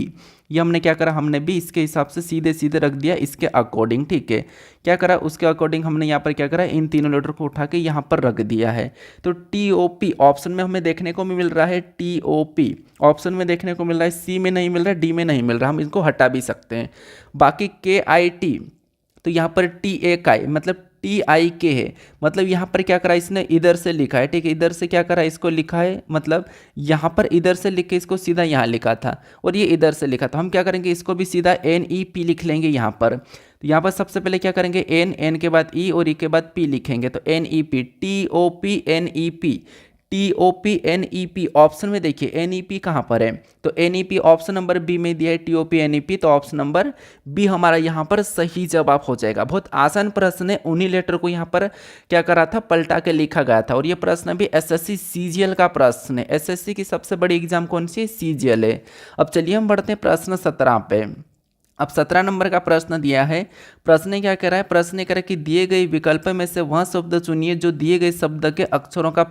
ये हमने क्या करा, हमने भी इसके हिसाब से सीधे सीधे रख दिया इसके अकॉर्डिंग, ठीक है। क्या करा, उसके अकॉर्डिंग हमने यहाँ पर क्या करा, इन तीनों लेटर को उठा के यहाँ पर रख दिया है। तो TOP ऑप्शन में हमें देखने को मिल रहा है, TOP ऑप्शन में देखने को मिल रहा है, C में नहीं मिल रहा है, D में नहीं मिल रहा, हम इसको हटा भी सकते हैं। बाकी KIT, तो यहाँ पर TAK मतलब TIK है, मतलब यहाँ पर क्या करा इसने, इधर से लिखा है, ठीक है। इधर से क्या करा, इसको लिखा है, मतलब यहाँ पर इधर से लिख के इसको सीधा यहाँ लिखा था, और ये इधर से लिखा था। हम क्या करेंगे, इसको भी सीधा NEP लिख लेंगे यहाँ पर। तो यहाँ पर सबसे पहले क्या करेंगे, N के बाद E और E के बाद P लिखेंगे, तो NEP, TOP NEP, TOP NEP। Option में देखिए NEP कहाँ पर है, तो NEP ऑप्शन नंबर बी में दिया है, TOP NEP, तो ऑप्शन नंबर बी हमारा यहाँ पर सही जवाब हो जाएगा। बहुत आसान प्रश्न है, उन्हीं लेटर को यहाँ पर क्या करा था, पलटा के लिखा गया था। और ये प्रश्न भी SSC CGL का प्रश्न है। SSC की सबसे बड़ी एग्जाम कौन सी है, CGL है। अब चलिए हम बढ़ते हैं प्रश्न 17 पे। अब 17 नंबर का प्रश्न दिया है। प्रश्न क्या कह रहा है, प्रश्न कह रहा है कि दिए गए विकल्प में से वह शब्द चुनिए जो दिए गए शब्द के अक्षरों का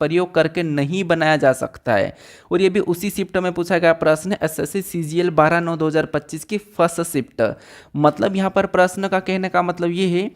प्रयोग करके नहीं बनाया जा सकता है। और ये भी उसी शिफ्ट में पूछा गया प्रश्न है, SSC CGL 12/9/2025 की फर्स्ट शिफ्ट। मतलब यहाँ पर प्रश्न का कहने का मतलब ये है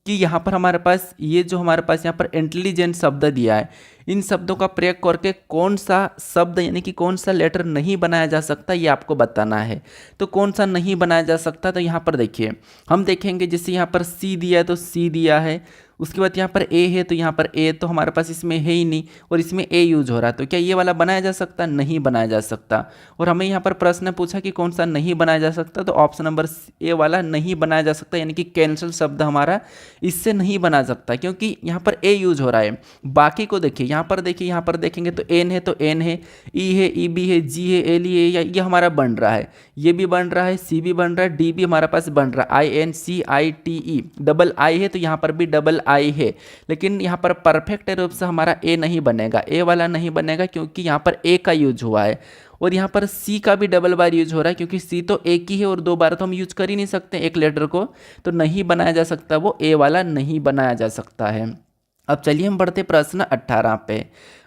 कि यहाँ पर हमारे पास ये जो हमारे पास यहाँ पर इंटेलिजेंट शब्द दिया है, इन शब्दों का प्रयोग करके कौन सा शब्द यानी कि कौन सा लेटर नहीं बनाया जा सकता, ये आपको बताना है। तो कौन सा नहीं बनाया जा सकता, तो यहाँ पर देखिए हम देखेंगे, जैसे यहाँ पर C दिया है तो C दिया है, उसके बाद यहाँ पर A है तो यहाँ पर A तो हमारे पास इसमें है ही नहीं, और इसमें A यूज हो रहा है, तो क्या ये वाला बनाया जा सकता, नहीं बनाया जा सकता। और हमें यहाँ पर प्रश्न पूछा कि कौन सा नहीं बनाया जा सकता, तो ऑप्शन नंबर A वाला नहीं बनाया जा सकता, यानी कि कैंसिल शब्द हमारा इससे नहीं बना सकता, क्योंकि यहाँ पर A यूज हो रहा है। बाकी को देखिए, यहाँ पर देखिए, यहाँ पर देखेंगे तो N है तो N है, E है, EB है, G है, L है, या ये हमारा बन रहा है, ये भी बन रहा है, C भी बन रहा है, D भी हमारा पास बन रहा है, INCITE, डबल I है तो यहाँ पर भी डबल I है। लेकिन यहाँ पर परफेक्ट रूप से हमारा A नहीं बनेगा, A वाला नहीं बनेगा, क्योंकि यहाँ पर A का यूज हुआ है। और यहाँ पर C का भी डबल बार यूज हो रहा है, क्योंकि C तो एक ही है और दो बार तो हम यूज कर ही नहीं सकते एक लेटर को, तो नहीं बनाया जा सकता, वो A वाला नहीं बनाया जा सकता है। अब चलिए हम बढ़ते प्रश्न 18 पे।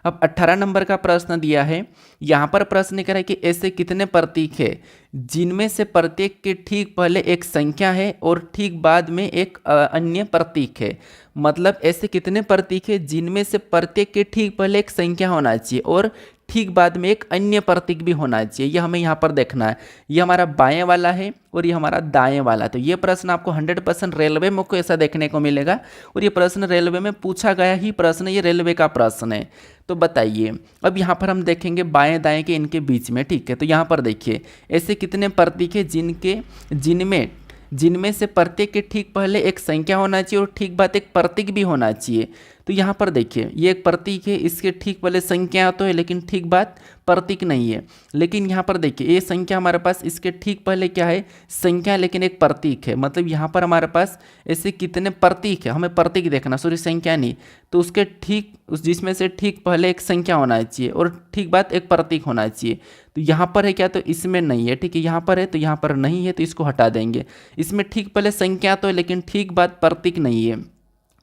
अब 18 नंबर का प्रश्न दिया है। यहाँ पर प्रश्न कह रहा है कि ऐसे कितने प्रतीक है जिनमें से प्रत्येक के ठीक पहले एक संख्या है और ठीक बाद में एक अन्य प्रतीक है। मतलब ऐसे कितने प्रतीक है जिनमें से प्रत्येक के ठीक पहले एक संख्या होना चाहिए और ठीक बाद में एक अन्य प्रतीक भी होना चाहिए। ये हमें यहाँ पर देखना है। ये हमारा बाएं वाला है और ये हमारा दाएं वाला। तो ये प्रश्न आपको 100% रेलवे में को ऐसा देखने को मिलेगा, और ये प्रश्न रेलवे में पूछा गया ही प्रश्न, ये रेलवे का प्रश्न है। तो बताइए, अब यहाँ पर हम देखेंगे बाएं दाएं के इनके बीच में, ठीक है। तो यहाँ पर देखिए ऐसे कितने प्रतीक है जिनमें से प्रत्येक के ठीक पहले एक संख्या होना चाहिए और ठीक बाद एक प्रतीक भी होना चाहिए। तो यहाँ पर देखिए ये एक प्रतीक है, इसके ठीक पहले संख्या तो है लेकिन ठीक बाद प्रतीक नहीं है। लेकिन यहाँ पर देखिए ये संख्या हमारे पास, इसके ठीक पहले क्या है, संख्या, लेकिन एक प्रतीक है। मतलब यहाँ पर हमारे पास ऐसे कितने प्रतीक है, हमें प्रतीक देखना, सॉरी संख्या नहीं। तो उसके ठीक जिसमें से ठीक पहले एक संख्या होना चाहिए और ठीक बाद एक प्रतीक होना चाहिए। तो यहाँ पर है क्या, तो इसमें नहीं है, ठीक है। यहाँ पर है तो यहाँ पर नहीं है, तो इसको हटा देंगे। इसमें ठीक पहले संख्या तो है लेकिन ठीक बाद प्रतीक नहीं है।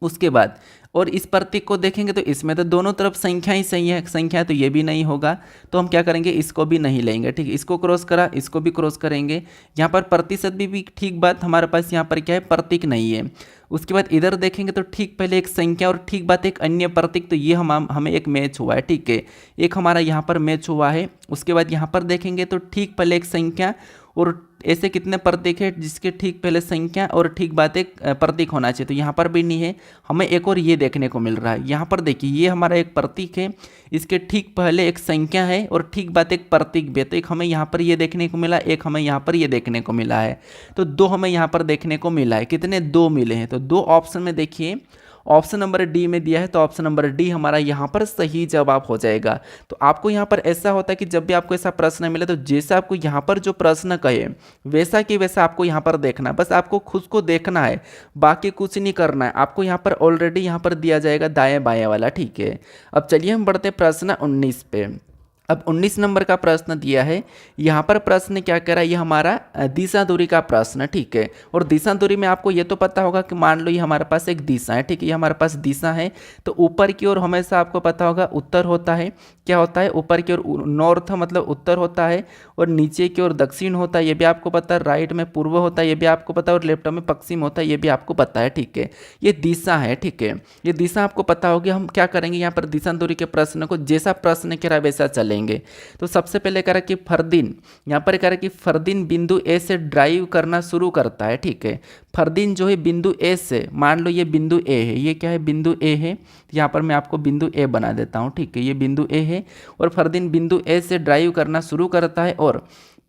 उसके बाद और इस प्रतीक को देखेंगे तो इसमें तो दोनों तरफ संख्या ही सही है, संख्या, तो ये भी नहीं होगा। तो हम क्या करेंगे, इसको भी नहीं लेंगे, ठीक है। इसको क्रॉस करा, इसको भी क्रॉस करेंगे। यहाँ पर प्रतिशत भी ठीक बात हमारे पास यहाँ पर क्या है, प्रतीक नहीं है। उसके बाद इधर देखेंगे तो ठीक पहले एक संख्या और ठीक बात एक अन्य प्रतीक, तो ये हमें एक मैच हुआ है, ठीक है। एक हमारा यहाँ पर मैच हुआ है। उसके बाद यहाँ पर देखेंगे तो ठीक पहले एक संख्या और ऐसे कितने प्रतीक है जिसके ठीक पहले संख्या और ठीक बात एक प्रतीक होना चाहिए। तो यहाँ पर भी नहीं है, हमें एक और ये देखने को मिल रहा है। यहाँ पर देखिए ये हमारा एक प्रतीक है, इसके ठीक पहले एक संख्या है और ठीक बात एक प्रतीक भी है। तो एक हमें यहाँ पर ये देखने को मिला, एक हमें यहाँ पर ये देखने को मिला है। तो दो हमें यहाँ पर देखने को मिला है। कितने, दो मिले हैं। तो दो ऑप्शन में देखिए, ऑप्शन नंबर डी में दिया है, तो ऑप्शन नंबर डी हमारा यहाँ पर सही जवाब हो जाएगा। तो आपको यहाँ पर ऐसा होता है कि जब भी आपको ऐसा प्रश्न मिले तो जैसा आपको यहाँ पर जो प्रश्न कहे वैसा कि वैसा आपको यहाँ पर देखना है, बस आपको खुद को देखना है, बाकी कुछ नहीं करना है। आपको यहाँ पर ऑलरेडी यहाँ पर दिया जाएगा दाएं बाएं वाला, ठीक है। अब चलिए हम बढ़ते प्रश्न 19 पे। अब 19 नंबर का प्रश्न दिया है, यहाँ पर प्रश्न क्या कह रहा है, ये हमारा दिशा दूरी का प्रश्न, ठीक है। और दिशा दूरी में आपको ये तो पता होगा कि मान लो ये हमारे पास एक दिशा है, ठीक है, ये हमारे पास दिशा है, तो ऊपर की ओर हमेशा आपको पता होगा उत्तर होता है, क्या होता है, ऊपर की ओर नॉर्थ मतलब उत्तर होता है, और नीचे की ओर दक्षिण होता है, ये भी आपको पता है, राइट में पूर्व होता है, ये भी आपको पता है, और लेफ्ट में पश्चिम होता है, ये भी आपको पता है, ठीक है। ये दिशा है, ठीक है, ये दिशा आपको पता होगी। हम क्या करेंगे यहाँ पर दिशा दूरी के प्रश्न को जैसा प्रश्न कह रहा है वैसा चलेंगे। तो सबसे पहले कह रहा कि फरदीन, यहाँ पर कह रहा कि फरदीन बिंदु ए से ड्राइव करना शुरू करता है, ठीक है। फरदीन जो है बिंदु ए से, मान लो ये बिंदु ए है, ये क्या है, बिंदु ए है, यहाँ पर मैं आपको बिंदु ए बना देता हूँ, ठीक है, ये बिंदु ए है, और फरदीन बिंदु ए से ड्राइव करना शुरू करता है और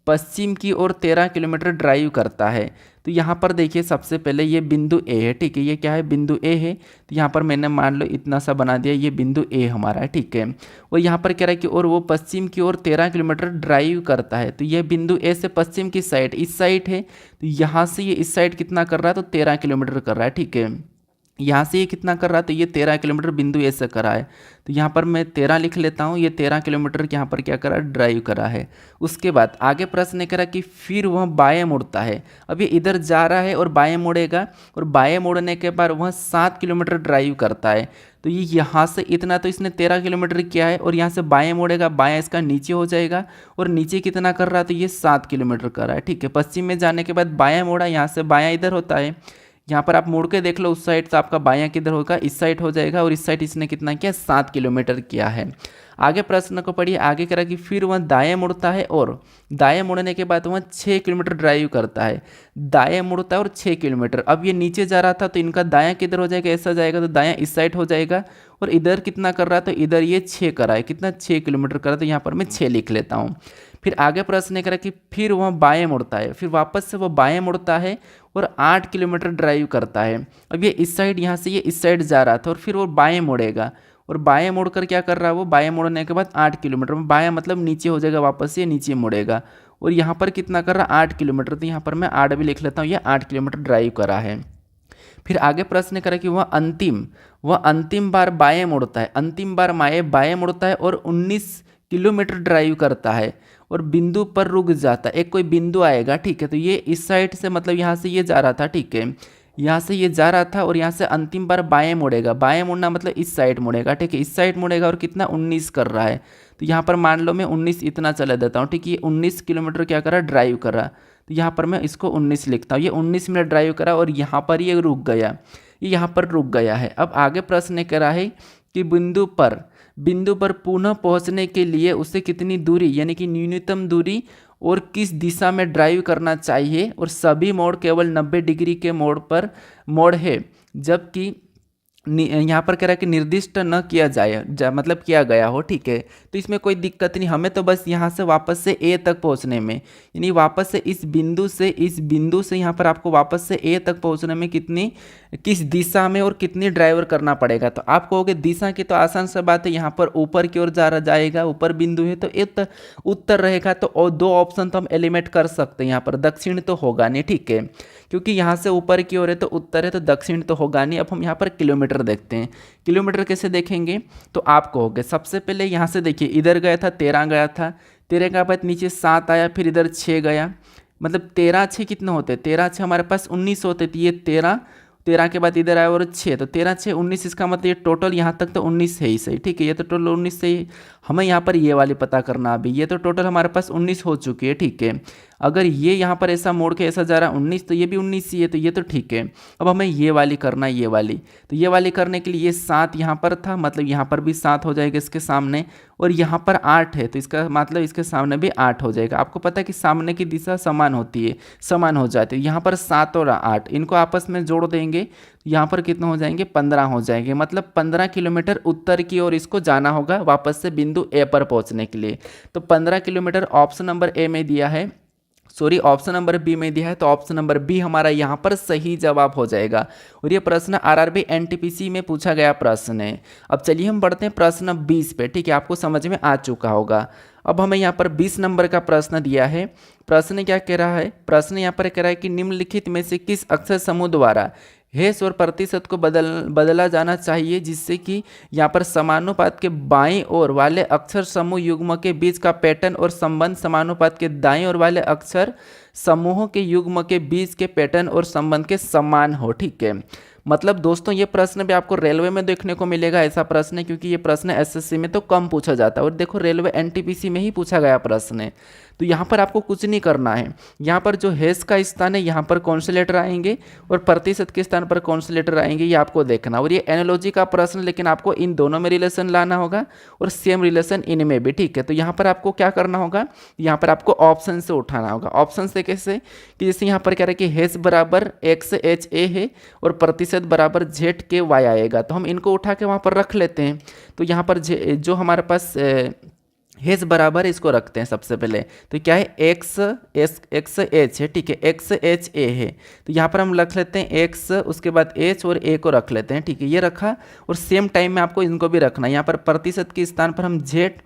पश्चिम की ओर 13 किलोमीटर ड्राइव करता है। तो यहाँ पर देखिए सबसे पहले ये बिंदु ए है, ठीक है, ये क्या है, बिंदु ए है, तो यहाँ पर मैंने मान लो इतना सा बना दिया, ये बिंदु ए हमारा है, ठीक है। और यहाँ पर कह रहा है कि और वो पश्चिम की ओर 13 किलोमीटर ड्राइव करता है, तो ये बिंदु ए से पश्चिम की साइड इस साइड है, तो यहाँ से ये इस साइड कितना कर रहा है, तो 13 किलोमीटर कर रहा है, ठीक है। यहाँ से ये कितना कर रहा है, तो ये 13 किलोमीटर बिंदु ए से करा है, तो यहाँ पर मैं 13 लिख लेता हूँ, ये 13 किलोमीटर यहाँ पर क्या करा, ड्राइव करा है। उसके बाद आगे प्रश्न करा कि फिर वह बाएं मुड़ता है। अब ये इधर जा रहा है और बाएं मुड़ेगा, और बाएं मुड़ने के बाद वह 7 किलोमीटर ड्राइव करता है। तो ये यहाँ से इतना तो इसने 13 किलोमीटर किया है, और यहाँ से बाएं मुड़ेगा, बाएं इसका नीचे हो जाएगा, और नीचे कितना कर रहा है, तो ये 7 किलोमीटर कर रहा है, ठीक है। पश्चिम में जाने के बाद बायां मुड़ा, यहाँ से बायां इधर होता है, यहाँ पर आप मुड़ के देख लो उस साइड, तो आपका बायां किधर होगा, इस साइड हो जाएगा, और इस साइड इसने कितना किया, 7 किलोमीटर किया है। आगे प्रश्न को पढ़िए, आगे कह रहा कि फिर वह दाएं मुड़ता है और दाएं मुड़ने के बाद वह 6 किलोमीटर ड्राइव करता है। दाएं मुड़ता है और 6 किलोमीटर, अब ये नीचे जा रहा था तो इनका दायां किधर हो जाएगा, ऐसा जाएगा, तो दायां इस साइड हो जाएगा, और इधर कितना कर रहा है, तो इधर ये 6 करा है, कितना 6 किलोमीटर करा, तो यहाँ पर मैं 6 लिख लेता हूँ। फिर आगे प्रश्न करा कि फिर वह बाएं मुड़ता है, फिर वापस से वह बाएं मुड़ता है और 8 किलोमीटर ड्राइव करता है। अब ये इस साइड, यहाँ से ये इस साइड जा रहा था, और फिर वो बाएं मुड़ेगा, और बाएं मुड़कर क्या कर रहा है, वो बाएं मुड़ने के बाद 8 किलोमीटर में बाएं मतलब नीचे हो जाएगा, वापस से नीचे मुड़ेगा, और यहाँ पर कितना कर रहा है, 8 किलोमीटर, तो यहाँ पर मैं 8 भी लिख लेता हूँ, ये 8 किलोमीटर ड्राइव करा है। फिर आगे प्रश्न करा कि वह अंतिम बार बाएं मुड़ता है, अंतिम बार बाएं मुड़ता है और 19 किलोमीटर ड्राइव करता है, और बिंदु पर रुक जाता है। एक कोई बिंदु आएगा, ठीक है, तो ये इस साइड से मतलब यहाँ से ये जा रहा था, ठीक है, यहाँ से ये जा रहा था, और यहाँ से अंतिम बार बाएं मुड़ेगा, बाएं मुड़ना मतलब इस साइड मुड़ेगा, ठीक है, इस साइड मुड़ेगा, और कितना 19 कर रहा है, तो यहाँ पर मान लो मैं 19 इतना चला देता हूँ, ठीक है, ये 19 किलोमीटर क्या करा, ड्राइव करा, तो यहाँ पर मैं इसको 19 लिखता हूँ, ये 19 मिनट ड्राइव करा, और यहाँ पर ये रुक गया, ये यहाँ पर रुक गया है। अब आगे प्रश्न करा है कि बिंदु पर पुनः पहुंचने के लिए उसे कितनी दूरी यानी कि न्यूनतम दूरी और किस दिशा में ड्राइव करना चाहिए, और सभी मोड़ केवल 90 डिग्री के मोड़ है, जबकि यहाँ पर कह रहा है कि निर्दिष्ट न किया मतलब किया गया हो, ठीक है। तो इसमें कोई दिक्कत नहीं, हमें तो बस यहाँ से वापस से ए तक पहुँचने में, यानी वापस से इस बिंदु से यहाँ पर आपको वापस से ए तक पहुँचने में किस दिशा में और कितनी ड्राइवर करना पड़ेगा। तो आप कहोगे दिशा की तो आसान सा बात है, यहाँ पर ऊपर की ओर जाएगा, ऊपर बिंदु है तो उत्तर रहेगा, तो 2 ऑप्शन तो हम एलिमिनेट कर सकते हैं, यहाँ पर दक्षिण तो होगा नहीं, ठीक है, क्योंकि यहाँ से ऊपर की ओर है तो उत्तर है, तो दक्षिण तो होगा नहीं। अब हम यहाँ पर किलोमीटर देखते हैं, किलोमीटर कैसे देखेंगे, तो आप कहोगे सबसे पहले यहाँ से देखिए, इधर गया था 13 गया था, 13 के बाद नीचे 7 आया, फिर इधर 6 गया, मतलब 13 6 कितने होते, 13 6 हमारे पास 19 होते, तो ये 13 के बाद इधर आया और 6, तो 13 6 19, इसका मतलब ये टोटल यहाँ तक तो 19 है ही सही, ठीक है, ये तो टोटल 19 से ही। हमें यहाँ पर ये वाली पता करना, अभी ये तो टोटल हमारे पास 19 हो चुकी है, ठीक है। अगर ये यहाँ पर ऐसा मोड़ के ऐसा जा रहा है 19, तो ये भी 19 ही है, तो ये तो ठीक है। अब हमें ये वाली करना है, ये वाली, तो ये वाली करने के लिए ये 7 यहाँ पर था, मतलब यहाँ पर भी 7 हो जाएगा इसके सामने, और यहाँ पर 8 है, तो इसका मतलब इसके सामने भी 8 हो जाएगा। आपको पता है कि सामने की दिशा समान होती है, समान हो जाती है। यहाँ पर 7 और 8 इनको आपस में जोड़ देंगे, यहाँ पर कितने हो जाएंगे, 15 हो जाएंगे, मतलब 15 किलोमीटर उत्तर की ओर इसको जाना होगा वापस से बिंदु ए पर पहुँचने के लिए। तो 15 किलोमीटर ऑप्शन नंबर ए में दिया है, सॉरी ऑप्शन नंबर बी में दिया है, तो ऑप्शन नंबर बी हमारा यहाँ पर सही जवाब हो जाएगा। और ये प्रश्न आरआरबी एनटीपीसी में पूछा गया प्रश्न है। अब चलिए हम बढ़ते हैं प्रश्न 20 पे। ठीक है, आपको समझ में आ चुका होगा। अब हमें यहाँ पर 20 नंबर का प्रश्न दिया है। प्रश्न क्या कह रहा है? प्रश्न यहाँ पर कह रहा है कि निम्नलिखित में से किस अक्षर समूह द्वारा हेस और प्रतिशत को बदला जाना चाहिए जिससे कि यहाँ पर समानुपात के बाईं ओर वाले अक्षर समूह युग्म के बीच का पैटर्न और संबंध समानुपात के दाईं ओर वाले अक्षर समूहों के युग्म के बीच के पैटर्न और संबंध के समान हो। ठीक है, मतलब दोस्तों ये प्रश्न भी आपको रेलवे में देखने को मिलेगा। ऐसा प्रश्न है क्योंकि ये प्रश्न एसएससी में तो कम पूछा जाता है, और देखो रेलवे एनटीपीसी में ही पूछा गया प्रश्न है। तो यहाँ पर आपको कुछ नहीं करना है। यहाँ पर जो हेस का स्थान है यहाँ पर कौन से लेटर आएंगे और प्रतिशत के स्थान पर कौन से लेटर आएंगे ये आपको देखना। और ये एनालॉजी का प्रश्न, लेकिन आपको इन दोनों में रिलेशन लाना होगा और सेम रिलेशन इनमें भी। ठीक है, तो यहाँ पर आपको क्या करना होगा? यहाँ पर आपको ऑप्शन से उठाना होगा। ऑप्शन से कैसे? कि जैसे यहाँ पर कह रहे हैं कि हेस बराबर एक्स एच ए है और प्रतिशत बराबर जेड के वाई आएगा, तो हम इनको उठा के वहाँ पर रख लेते हैं। तो यहाँ पर जो हमारे पास हेस बराबर इसको रखते हैं सबसे पहले। तो क्या है? एक्स एच है। ठीक है, एक्स एच ए है, तो यहाँ पर हम रख लेते हैं एक्स, उसके बाद एच और ए को रख लेते हैं। ठीक है, ये रखा। और सेम टाइम में आपको इनको भी रखना है। यहाँ पर प्रतिशत के स्थान पर हम जेड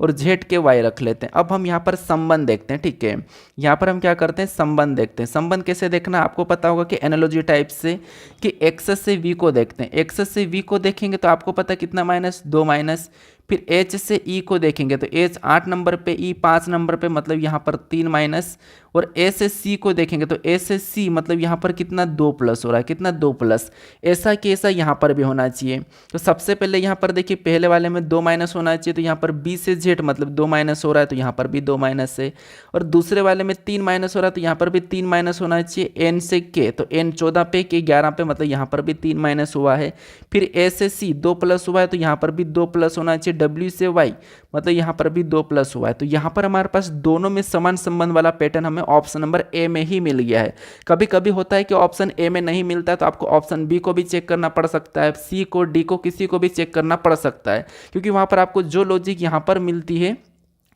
और जेड के वाई रख लेते हैं। अब हम यहाँ पर संबंध देखते हैं। ठीक है, यहाँ पर हम क्या करते हैं? संबंध देखते हैं। संबंध कैसे देखना? आपको पता होगा कि एनालॉजी टाइप से, कि एक्स से वी को देखते हैं। एक्स से वी को देखेंगे तो आपको पता है कितना माइनस, 2 माइनस। फिर एच से ई को देखेंगे तो एच 8 नंबर पे, ई 5 नंबर पे, मतलब यहाँ पर 3 माइनस। और ए से सी को देखेंगे तो ए से सी मतलब यहाँ पर कितना, 2 प्लस हो रहा है। कितना? 2 प्लस। ऐसा कि ऐसा यहाँ पर भी होना चाहिए। तो सबसे पहले यहाँ पर देखिए पहले वाले में 2 माइनस होना चाहिए, तो यहाँ पर बी से जेड मतलब 2 माइनस हो रहा है, तो यहाँ पर भी 2 माइनस है। और दूसरे वाले में 3 माइनस हो रहा है, तो यहाँ पर भी 3 माइनस होना चाहिए। एन से के, तो एन 14 पे, के 11 पे, मतलब यहाँ पर भी 3 माइनस हुआ है। फिर ए से सी 2 प्लस हुआ है, तो यहाँ पर भी 2 प्लस होना चाहिए। डब्ल्यू से वाई मतलब यहाँ पर भी 2 प्लस हुआ है। तो यहाँ पर हमारे पास दोनों में समान संबंध वाला पैटर्न हमें ऑप्शन नंबर ए में ही मिल गया है। कभी कभी होता है कि ऑप्शन ए में नहीं मिलता है, तो आपको ऑप्शन बी को भी चेक करना पड़ सकता है, सी को, डी को, किसी को भी चेक करना पड़ सकता है, क्योंकि वहाँ पर आपको जो लॉजिक यहाँ पर मिलती है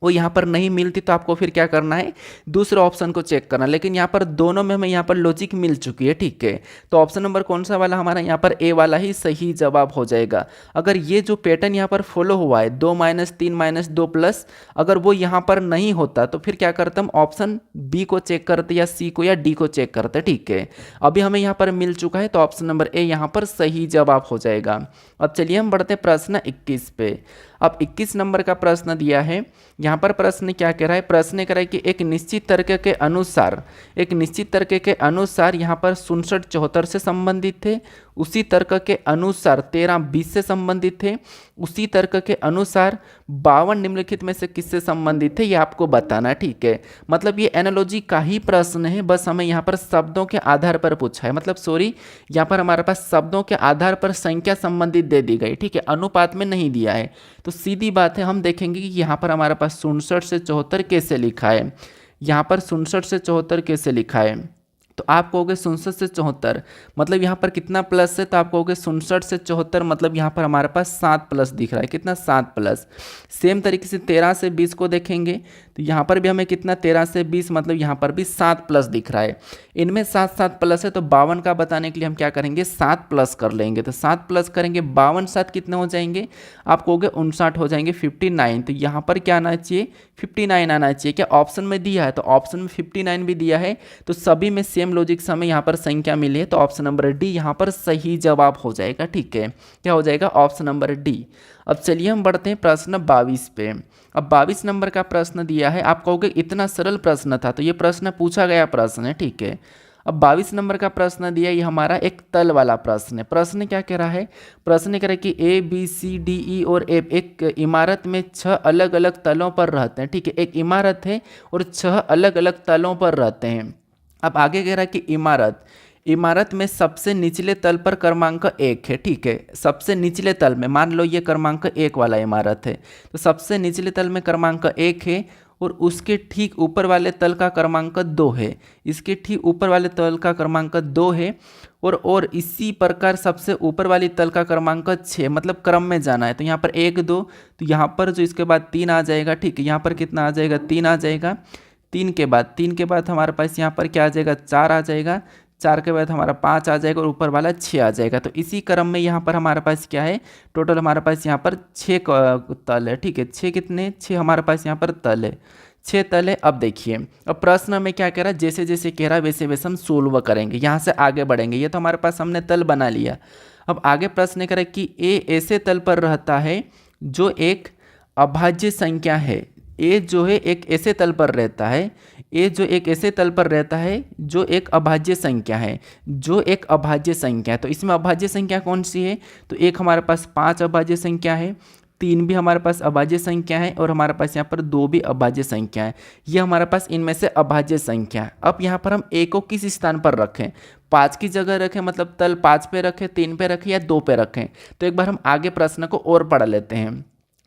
वो यहाँ पर नहीं मिलती, तो आपको फिर क्या करना है? दूसरे ऑप्शन को चेक करना। लेकिन यहाँ पर दोनों में हमें यहाँ पर लॉजिक मिल चुकी है। ठीक है, तो ऑप्शन नंबर कौन सा वाला हमारा? यहाँ पर ए वाला ही सही जवाब हो जाएगा। अगर ये जो पैटर्न यहाँ पर फॉलो हुआ है 2 माइनस 3 माइनस 2 प्लस, अगर वो यहाँ पर नहीं होता तो फिर क्या करते हम? ऑप्शन बी को चेक करते या सी को या डी को चेक करते। ठीक है, अभी हमें यहाँ पर मिल चुका है, तो ऑप्शन नंबर ए यहाँ पर सही जवाब हो जाएगा। अब चलिए हम बढ़ते हैं प्रश्न 21 पे। अब 21 नंबर का प्रश्न दिया है। यहाँ पर प्रश्न क्या कह रहा है? प्रश्न कह रहा है कि एक निश्चित तर्क के अनुसार यहाँ पर 67 74 से संबंधित थे, उसी तर्क के अनुसार 13 20 से संबंधित थे, उसी तर्क के अनुसार 52 निम्नलिखित में से किससे संबंधित थे, ये आपको बताना। ठीक है, मतलब ये एनालॉजी का ही प्रश्न है, बस हमें यहाँ पर शब्दों के आधार पर पूछा है। मतलब सॉरी, यहाँ पर हमारे पास शब्दों के आधार पर संख्या संबंधित दे दी गई। ठीक है, अनुपात में नहीं दिया है। तो सीधी बात है, हम देखेंगे कि यहाँ पर हमारे पास 67 से 74 कैसे लिखा है। यहाँ पर 67 से 74 कैसे लिखा है? तो आप कहोगे 67 से 74 मतलब यहाँ पर कितना प्लस है? तो आप कहोगे 67 से 74 मतलब यहाँ पर हमारे पास 7 प्लस दिख रहा है। कितना? 7 प्लस। सेम तरीके से 13 से 20 को देखेंगे तो यहाँ पर भी हमें कितना, 13 से 20 मतलब यहाँ पर भी 7 प्लस दिख रहा है। इनमें 7 7 प्लस है, तो 52 का बताने के लिए हम क्या करेंगे? 7 प्लस कर लेंगे। तो 7 प्लस करेंगे, 52 7 कितने हो जाएंगे? आप कहोगे 59 हो जाएंगे, 59। तो यहाँ पर क्या आना चाहिए? 59 आना चाहिए। क्या ऑप्शन में दिया है? तो ऑप्शन में 59 भी दिया है, तो सभी में सेम लॉजिक से हमें यहाँ पर संख्या मिली है, तो ऑप्शन नंबर डी यहाँ पर सही जवाब हो जाएगा। ठीक है, क्या हो जाएगा? Option number D. अब चलिए हम बढ़ते हैं प्रश्न 22 पे। अब 22 नंबर का प्रश्न दिया है। आप कहोगे इतना सरल प्रश्न था, तो ये प्रश्न पूछा गया प्रश्न है। ठीक है, अब 22 नंबर का प्रश्न दिया, ये हमारा एक तल वाला प्रश्न है। प्रश्न क्या कह रहा है? प्रश्न कह रहा है कि ए बी सी डी ई और एफ एक इमारत में 6 अलग अलग तलों पर रहते हैं। ठीक है, एक इमारत है और 6 अलग अलग तलों पर रहते हैं। अब आगे कह रहा है कि इमारत में सबसे निचले तल पर क्रमांक 1 है। ठीक है, सबसे निचले तल में मान लो ये क्रमांक 1 वाला इमारत है, तो सबसे निचले तल में क्रमांक 1 है और उसके ठीक ऊपर वाले तल का क्रमांक 2 है। इसके ठीक ऊपर वाले तल का क्रमांक 2 है और इसी प्रकार सबसे ऊपर वाली तल का क्रमांक 6, मतलब क्रम में जाना है। तो यहाँ पर 1 2, तो यहाँ पर जो इसके बाद 3 आ जाएगा। ठीक है, यहाँ पर कितना आ जाएगा? 3 आ जाएगा। तीन के बाद हमारे पास यहाँ पर क्या आ जाएगा, 4 आ जाएगा, 4 के बाद हमारा 5 आ जाएगा और ऊपर वाला 6 आ जाएगा। तो इसी क्रम में यहाँ पर हमारे पास क्या है, टोटल हमारे पास यहाँ पर 6 तल है, ठीक है। 6 कितने, 6 हमारे पास यहाँ पर तल है, 6 तल है। अब देखिए, अब प्रश्न में क्या कह रहा है, जैसे जैसे कह रहा है वैसे वैसे हम सोल्व करेंगे, यहाँ से आगे बढ़ेंगे। ये तो हमारे पास हमने तल बना लिया। अब आगे प्रश्न कह रहा है कि ए ऐसे तल पर रहता है जो एक अभाज्य संख्या है। ए जो है एक ऐसे तल पर रहता है, ए जो एक ऐसे तल पर रहता है जो एक अभाज्य संख्या है, जो एक अभाज्य संख्या है। तो इसमें अभाज्य संख्या कौन सी है, तो एक हमारे पास 5 अभाज्य संख्या है, 3 भी हमारे पास अभाज्य संख्या है और हमारे पास यहाँ पर 2 भी अभाज्य संख्या है। ये हमारे पास इनमें से अभाज्य संख्या है। अब यहाँ पर हम ए को किस स्थान पर रखें, 5 की जगह रखें, मतलब तल 5 पे रखें, 3 पे रखें या 2 पे रखें। तो एक बार हम आगे प्रश्न को और पढ़ लेते हैं।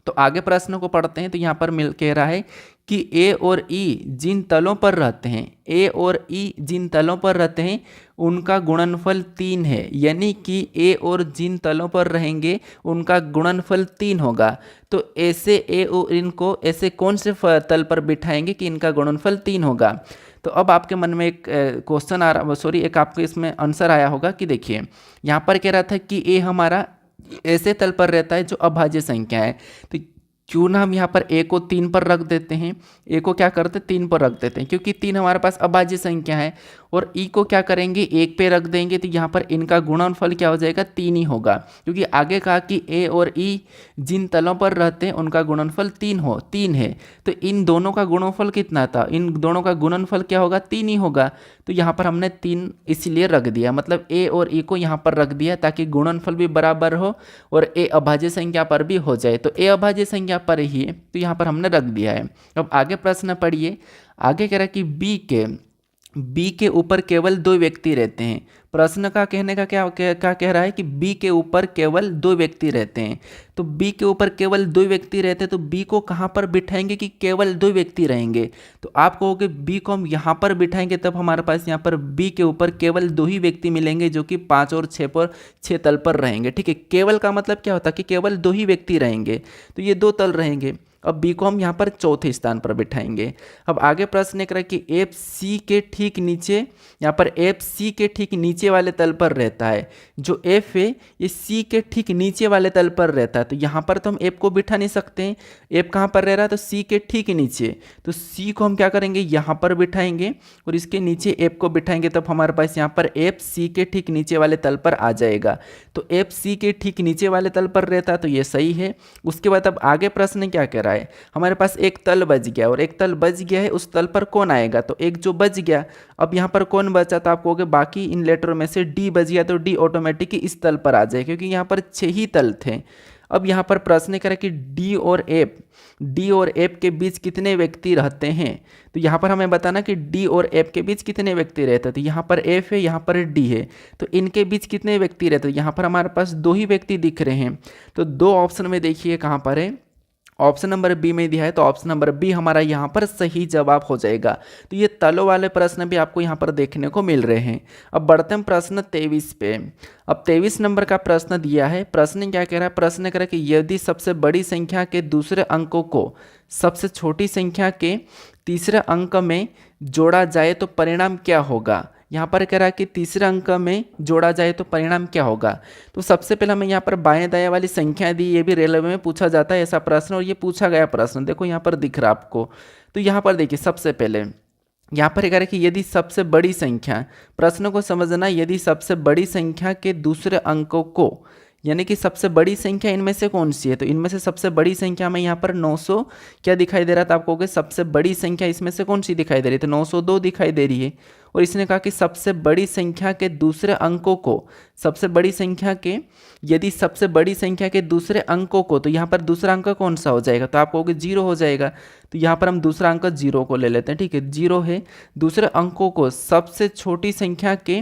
तो आगे प्रश्न को पढ़ते हैं। तो यहाँ पर मिल कह रहा है कि ए और ई जिन तलों पर रहते हैं, ए और ई जिन तलों पर रहते हैं उनका गुणनफल 3 है। यानी कि ए और जिन तलों पर रहेंगे उनका गुणनफल 3 होगा। तो ऐसे ए और इनको ऐसे कौन से तल पर बिठाएंगे कि इनका गुणनफल 3 होगा। तो अब आपके मन में एक क्वेश्चन आ रहा, सॉरी एक आपको इसमें आंसर आया होगा कि देखिए यहाँ पर कह रहा था कि ए हमारा ऐसे तल पर रहता है जो अभाज्य संख्या है। तो क्यों ना हम यहाँ पर ए को 3 पर रख देते हैं, ए को क्या करते हैं 3 पर रख देते हैं, क्योंकि 3 हमारे पास अभाज्य संख्या है। और ई को क्या करेंगे 1 पे रख देंगे। तो यहाँ पर इनका गुणनफल क्या हो जाएगा 3 ही होगा, क्योंकि आगे कहा कि ए और ई जिन तलों पर रहते हैं उनका गुणनफल 3 है। तो इन दोनों का गुणनफल कितना था, इन दोनों का गुणनफल क्या होगा 3 ही होगा। तो यहाँ पर हमने 3 इसलिए रख दिया, मतलब ए और ई को यहाँ पर रख दिया ताकि गुणनफल भी बराबर हो और ए अभाज्य संख्या पर भी हो जाए। तो ए अभाज्य संख्या पर ही है, तो यहाँ पर हमने रख दिया है। अब आगे प्रश्न पढ़िए। आगे कह रहा है कि बी के ऊपर केवल 2 व्यक्ति रहते हैं। प्रश्न का कहने का क्या कह रहा है कि बी के ऊपर केवल 2 व्यक्ति रहते हैं। तो बी के ऊपर केवल 2 व्यक्ति रहते हैं, तो बी को कहाँ पर बिठाएंगे कि केवल 2 व्यक्ति रहेंगे। तो आप कहोगे बी को हम यहाँ पर बिठाएंगे, तब हमारे पास यहाँ पर बी के ऊपर केवल 2 ही व्यक्ति मिलेंगे जो कि 5 और 6 तल पर रहेंगे, ठीक है। केवल का मतलब क्या होता है कि केवल 2 ही व्यक्ति रहेंगे, तो ये 2 तल रहेंगे। अब बी को हम यहाँ पर चौथे स्थान पर बिठाएंगे। अब आगे प्रश्न कर कि एफ सी के ठीक नीचे, यहाँ पर एफ सी के ठीक नीचे वाले तल पर रहता है। जो एफ है ये सी के ठीक नीचे वाले तल पर रहता है। तो यहाँ पर तो हम एफ को बिठा नहीं सकते हैं, एफ कहाँ पर रह रहा है तो सी के ठीक नीचे। तो सी को हम क्या करेंगे यहाँ पर बिठाएंगे और इसके नीचे एफ को बिठाएंगे, तब हमारे पास यहाँ पर एफ सी के ठीक नीचे वाले तल पर आ जाएगा। तो एफ सी के ठीक नीचे वाले तल पर रहता है, तो ये सही है। उसके बाद अब आगे प्रश्न क्या कह रहा है, हमारे पास एक तल बच गया और एक तल बच गया है, उस तल पर कौन आएगा। तो एक जो बच गया, अब यहाँ पर कौन बचा, तो आप कहोगे बाकी इन लेटरों में से डी बच गया, तो डी ऑटोमेटिक इस तल पर आ जाए, क्योंकि यहाँ पर 6 ही तल थे। अब यहाँ पर प्रश्न करें कि डी और एफ के बीच कितने व्यक्ति रहते हैं। तो यहाँ पर हमें बताना कि डी और एफ के बीच कितने व्यक्ति रहते हैं। तो यहाँ पर एफ है, यहाँ पर डी है, तो इनके बीच कितने व्यक्ति रहते हैं। यहाँ पर हमारे पास 2 ही व्यक्ति दिख रहे हैं। तो 2 ऑप्शन में देखिए कहाँ पर है, ऑप्शन नंबर बी में दिया है, तो ऑप्शन नंबर बी हमारा यहाँ पर सही जवाब हो जाएगा। तो ये तलों वाले प्रश्न भी आपको यहाँ पर देखने को मिल रहे हैं। अब बढ़ते हैं प्रश्न 23 पे। अब 23 नंबर का प्रश्न दिया है। प्रश्न क्या कह रहा है, प्रश्न कह रहा है कि यदि सबसे बड़ी संख्या के दूसरे अंकों को सबसे छोटी संख्या के तीसरे अंक में जोड़ा जाए तो परिणाम क्या होगा। यहाँ पर कह रहा है कि तीसरे अंक में जोड़ा जाए तो परिणाम क्या होगा। तो सबसे पहले हमें यहाँ पर बाएं दाएं वाली संख्याएं दी, ये भी रेलवे में पूछा जाता है ऐसा प्रश्न, और ये पूछा गया प्रश्न देखो यहाँ पर दिख रहा है आपको। तो यहाँ पर देखिए सबसे पहले यहाँ पर कह रहा है कि यदि सबसे बड़ी संख्या, प्रश्न को समझना, यदि सबसे बड़ी संख्या के दूसरे अंकों को, यानी कि सबसे बड़ी संख्या इनमें से कौन सी है। तो इनमें से सबसे बड़ी संख्या में यहाँ पर 900 क्या दिखाई दे रहा था, आपको सबसे बड़ी संख्या इसमें से कौन सी दिखाई दे रही है, तो 902 दिखाई दे रही है। और इसने कहा कि सबसे बड़ी संख्या के दूसरे अंकों को, सबसे बड़ी संख्या के, यदि सबसे बड़ी संख्या के दूसरे अंकों को, तो यहाँ पर दूसरा अंक कौन सा हो जाएगा, तो आप कहोगे 0 हो जाएगा। तो यहाँ पर हम दूसरा अंक 0 को ले लेते हैं, ठीक है 0 है। दूसरे अंकों को सबसे छोटी संख्या के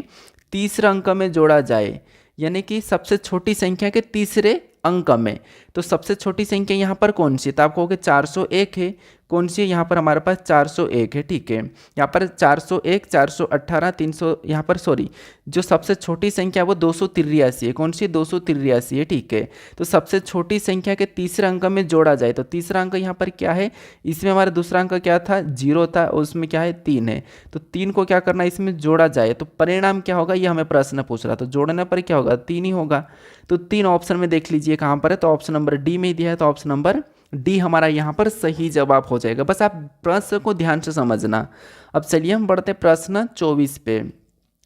तीसरे अंक में जोड़ा जाए, यानी कि सबसे छोटी संख्या के तीसरे अंक में। तो सबसे छोटी संख्या यहाँ पर कौन सी, तो आप कहोगे 401 है। कौन सी है, यहाँ पर हमारे पास 401 है, ठीक है। यहाँ पर 401, 418, 300, यहाँ पर सॉरी जो सबसे छोटी संख्या है वो 283 है। कौन सी, 283 है, ठीक है। तो सबसे छोटी संख्या के तीसरे अंक में जोड़ा जाए तो तीसरा अंक यहाँ पर क्या है, इसमें हमारा दूसरा अंक क्या था, 0 था, और उसमें क्या है 3 है। तो 3 को क्या करना है, इसमें जोड़ा जाए तो परिणाम क्या होगा, ये हमें प्रश्न पूछ रहा। तो जोड़ने पर क्या होगा, 3 ही होगा। तो 3 ऑप्शन में देख लीजिए कहाँ पर है, तो ऑप्शन नंबर डी में दिया है, तो ऑप्शन नंबर डी हमारा यहाँ पर सही जवाब हो जाएगा। बस आप प्रश्न को ध्यान से समझना। अब चलिए हम बढ़ते प्रश्न 24 पे।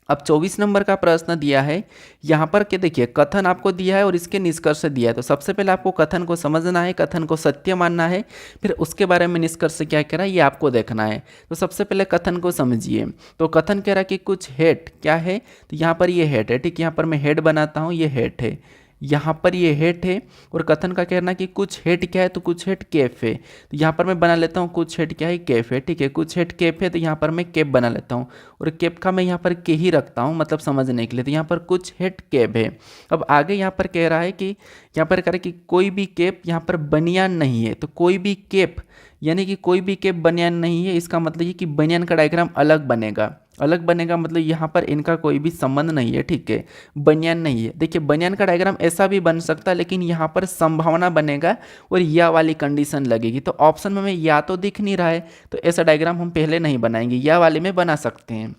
अब 24 नंबर का प्रश्न दिया है यहाँ पर कि देखिए कथन आपको दिया है और इसके निष्कर्ष दिया है। तो सबसे पहले आपको कथन को समझना है, कथन को सत्य मानना है, फिर उसके बारे में निष्कर्ष क्या कह रहा है ये आपको देखना है। तो सबसे पहले कथन को समझिए। तो कथन कह रहा है कि कुछ हेड क्या है, तो यहाँ पर ये हेड है, ठीक। यहाँ पर मैं हेड बनाता हूँ, ये हेड है, यहाँ पर ये हेड है। और कथन का कहना कि कुछ हेड क्या है, तो कुछ हेड कैफ है। तो यहाँ पर मैं बना लेता हूँ कुछ हेड क्या है, कैफ है, ठीक है। कुछ हेड कैफ है, तो यहाँ पर मैं कैप बना लेता हूँ, और कैप का मैं यहाँ पर के ही रखता हूँ मतलब समझने के लिए। तो यहाँ पर कुछ हेड कैप है। अब आगे यहाँ पर कह रहा है कि यहाँ पर कह रहा है कि कोई भी कैप यहाँ पर बनियान नहीं है। तो कोई भी कैप यानी कि कोई भी कैप बनियान नहीं है, इसका मतलब ये कि बनियान का डायग्राम अलग बनेगा। अलग बनेगा मतलब यहाँ पर इनका कोई भी संबंध नहीं है, ठीक है। बनियान नहीं है। देखिए बनियान का डायग्राम ऐसा भी बन सकता है, लेकिन यहाँ पर संभावना बनेगा और या वाली कंडीशन लगेगी। तो ऑप्शन में हमें या तो दिख नहीं रहा है, तो ऐसा डायग्राम हम पहले नहीं बनाएंगे, या वाले में बना सकते हैं।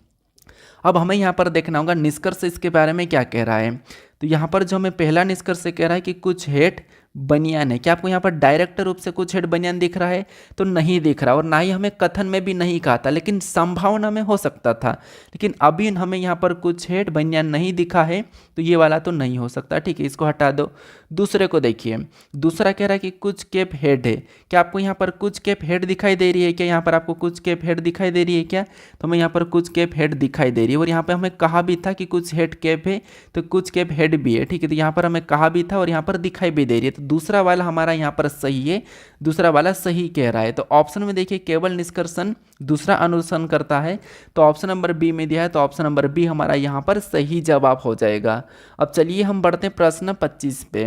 अब हमें यहाँ पर देखना होगा निष्कर्ष इसके बारे में क्या कह रहा है। तो यहाँ पर जो हमें पहला निष्कर्ष कह रहा है कि कुछ हेड बनियान है। क्या आपको यहाँ पर डायरेक्ट रूप से कुछ हेड बनियान दिख रहा है, तो नहीं दिख रहा, और ना ही हमें कथन में भी नहीं कहा था, लेकिन संभावना में हो सकता था। लेकिन अभी हमें यहाँ पर कुछ हेड बनियान नहीं दिखा है, तो ये वाला तो नहीं हो सकता, ठीक है, इसको हटा दो। दूसरे को देखिए, दूसरा कह रहा है कि कुछ कैप हेड है। क्या आपको यहाँ पर कुछ कैप हेड दिखाई दे रही है क्या, यहाँ पर आपको कुछ कैप हेड दिखाई दे रही है क्या, तो हमें यहाँ पर कुछ कैप हेड दिखाई दे रही है। और यहाँ पर हमें कहा भी था कि कुछ हेड कैप है, तो कुछ कैप हेड भी है, ठीक है। तो यहाँ पर हमें कहा भी था और यहाँ पर दिखाई भी दे रही है। तो दूसरा वाला हमारा यहाँ पर सही है, दूसरा वाला सही कह रहा है। तो ऑप्शन में देखिए केवल निष्कर्षण दूसरा अनुसरण करता है, तो ऑप्शन नंबर बी में दिया है, तो ऑप्शन नंबर बी हमारा यहाँ पर सही जवाब हो जाएगा। अब चलिए हम बढ़ते हैं प्रश्न 25 पे।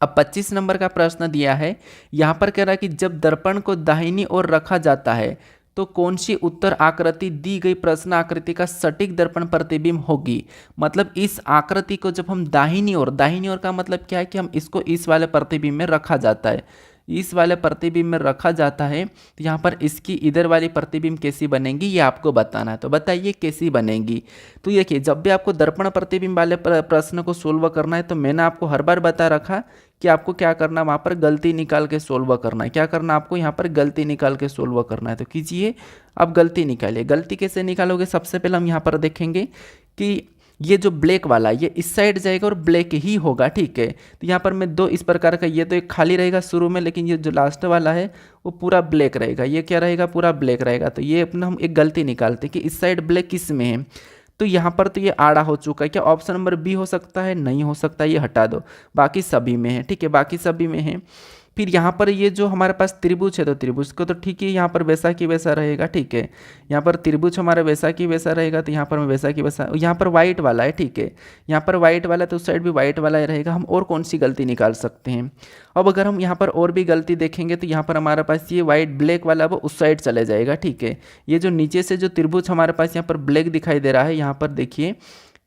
अब 25 नंबर का प्रश्न दिया है, यहाँ पर कह रहा है कि जब दर्पण को दाहिनी ओर रखा जाता है तो कौन सी उत्तर आकृति दी गई प्रश्न आकृति का सटीक दर्पण प्रतिबिंब होगी। मतलब इस आकृति को जब हम दाहिनी ओर का मतलब क्या है कि हम इसको इस वाले प्रतिबिंब में रखा जाता है, इस वाले प्रतिबिंब में रखा जाता है, तो यहाँ पर इसकी इधर वाली प्रतिबिंब कैसी बनेगी ये आपको बताना है। तो बताइए कैसी बनेगी। तो देखिए जब भी आपको दर्पण प्रतिबिंब वाले प्रश्न को सोल्व करना है, तो मैंने आपको हर बार बता रखा कि आपको क्या करना है, वहाँ पर गलती निकाल के सोल्व करना है। क्या करना है आपको, यहाँ पर गलती निकाल के सोल्व करना है। तो कीजिए, आप गलती निकालिए। गलती कैसे निकालोगे, सबसे पहले हम यहाँ पर देखेंगे कि ये जो ब्लैक वाला ये इस साइड जाएगा और ब्लैक ही होगा, ठीक है। तो यहाँ पर मैं दो इस प्रकार का, ये तो एक खाली रहेगा शुरू में, लेकिन ये जो लास्ट वाला है वो पूरा ब्लैक रहेगा। ये क्या रहेगा, पूरा ब्लैक रहेगा। तो ये अपना हम एक गलती निकालते हैं कि इस साइड ब्लैक किस में है, तो यहाँ पर तो ये आड़ा हो चुका है। क्या ऑप्शन नंबर बी हो सकता है, नहीं हो सकता, ये हटा दो, बाकी सभी में है, ठीक है, बाकी सभी में है। फिर यहाँ पर ये जो हमारे पास त्रिभुज है, तो त्रिभुज को तो ठीक है यहाँ पर वैसा की वैसा रहेगा, ठीक है। यहाँ पर त्रिभुज हमारा वैसा की वैसा रहेगा, तो यहाँ पर वैसा की वैसा, यहाँ पर वाइट वाला है, ठीक है, यहाँ पर वाइट वाला, तो उस साइड भी वाइट वाला ही रहेगा। हम और कौन सी गलती निकाल सकते हैं। अब अगर हम यहाँ पर और भी गलती देखेंगे, तो यहाँ पर हमारे पास ये वाइट ब्लैक वाला वो उस साइड चले जाएगा, ठीक है। ये जो नीचे से जो त्रिभुज हमारे पास यहाँ पर ब्लैक दिखाई दे रहा है, यहाँ पर देखिए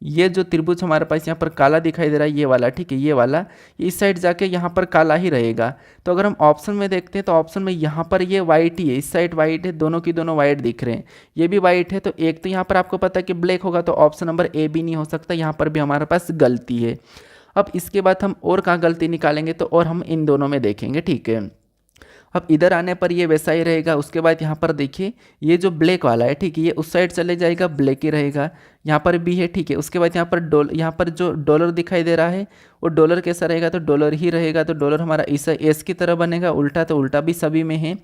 ये जो त्रिभुज हमारे पास यहाँ पर काला दिखाई दे रहा है, ये वाला, ठीक है, ये वाला इस साइड जाके यहाँ पर काला ही रहेगा। तो अगर हम ऑप्शन में देखते हैं, तो ऑप्शन में यहाँ पर ये वाइट ही है, इस साइड वाइट है, दोनों की दोनों वाइट दिख रहे हैं, ये भी वाइट है। तो एक तो यहाँ पर आपको पता है कि ब्लैक होगा, तो ऑप्शन नंबर ए भी नहीं हो सकता, यहाँ पर भी हमारे पास गलती है। अब इसके बाद हम और कहाँ गलती निकालेंगे, तो और हम इन दोनों में देखेंगे, ठीक है। अब इधर आने पर ये वैसा ही रहेगा। उसके बाद यहाँ पर देखिए ये जो ब्लैक वाला है, ठीक है, ये उस साइड चले जाएगा, ब्लैक ही रहेगा। यहाँ पर भी है, ठीक है। उसके बाद यहाँ पर यहाँ पर जो डॉलर दिखाई दे रहा है वो डॉलर कैसा रहेगा, तो डॉलर ही रहेगा। तो डॉलर हमारा इस एस की तरह बनेगा, उल्टा तो उल्टा भी सभी में है।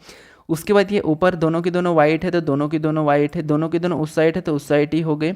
उसके बाद ये ऊपर दोनों की दोनों वाइट है, तो दोनों की दोनों वाइट है, दोनों की दोनों उस साइड है, तो उस साइड ही हो गए।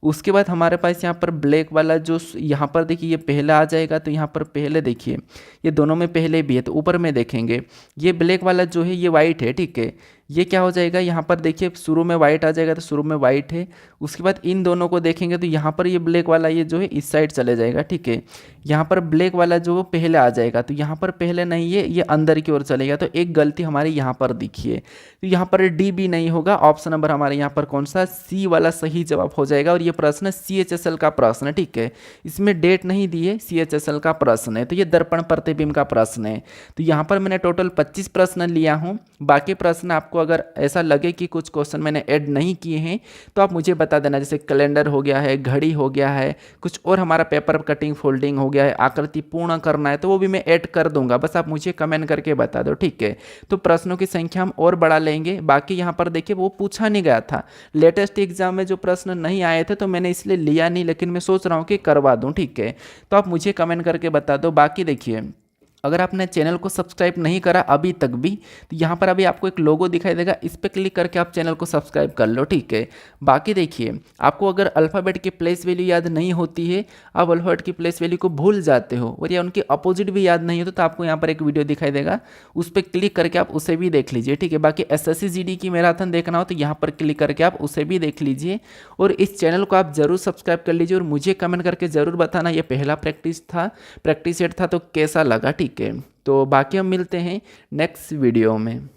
उसके बाद हमारे पास यहाँ पर ब्लैक वाला जो यहाँ पर देखिए ये पहला आ जाएगा, तो यहाँ पर पहले देखिए ये दोनों में पहले भी है, तो ऊपर में देखेंगे ये ब्लैक वाला जो है ये वाइट है, ठीक है। ये क्या हो जाएगा, यहाँ पर देखिए शुरू में वाइट आ जाएगा, तो शुरू में वाइट है। उसके बाद इन दोनों को देखेंगे, तो यहाँ पर ये ब्लैक वाला ये जो है इस साइड चले जाएगा, ठीक है। यहाँ पर ब्लैक वाला जो पहले आ जाएगा, तो यहाँ पर पहले नहीं है, ये अंदर की ओर चलेगा, तो एक गलती हमारी यहाँ पर दिखी है। तो यहाँ पर डी भी नहीं होगा, ऑप्शन नंबर हमारे यहाँ पर कौन सा, सी वाला सही जवाब हो जाएगा। और ये प्रश्न CHSL का प्रश्न है, ठीक है, इसमें डेट नहीं दी है, CHSL का प्रश्न है, तो ये दर्पण प्रतिबिंब का प्रश्न है। तो यहाँ पर मैंने टोटल 25 प्रश्न लिया हूँ। बाकी प्रश्न आपको अगर ऐसा लगे कि कुछ क्वेश्चन मैंने ऐड नहीं किए हैं तो आप मुझे बता देना, जैसे कैलेंडर हो गया है, घड़ी हो गया है, कुछ और हमारा पेपर कटिंग फोल्डिंग हो गया है, आकृति पूर्ण करना है, तो वो भी मैं ऐड कर दूंगा, बस आप मुझे कमेंट करके बता दो, ठीक है। तो प्रश्नों की संख्या हम और बढ़ा लेंगे। बाकी यहाँ पर देखिए वो पूछा नहीं गया था, लेटेस्ट एग्जाम में जो प्रश्न नहीं आए थे तो मैंने इसलिए लिया नहीं, लेकिन मैं सोच रहा हूँ कि करवा दूँ, ठीक है। तो आप मुझे कमेंट करके बता दो। बाकी देखिए अगर आपने चैनल को सब्सक्राइब नहीं करा अभी तक भी, तो यहाँ पर अभी आपको एक लोगो दिखाई देगा, इस पर क्लिक करके आप चैनल को सब्सक्राइब कर लो, ठीक है। बाकी देखिए आपको अगर अल्फ़ाबेट की प्लेस वैल्यू याद नहीं होती है, आप अल्फ़ाबेट की प्लेस वैल्यू को भूल जाते हो और या उनके अपोजिट भी याद नहीं होता, तो आपको यहाँ पर एक वीडियो दिखाई देगा, उस पर क्लिक करके आप उसे भी देख लीजिए, ठीक है। बाकी SSC GD की मैराथन देखना हो तो यहाँ पर क्लिक करके आप उसे भी देख लीजिए और इस चैनल को आप जरूर सब्सक्राइब कर लीजिए और मुझे कमेंट करके ज़रूर बताना ये पहला प्रैक्टिस सेट था तो कैसा लगा, ठीक है। तो बाकी हम मिलते हैं नेक्स्ट वीडियो में।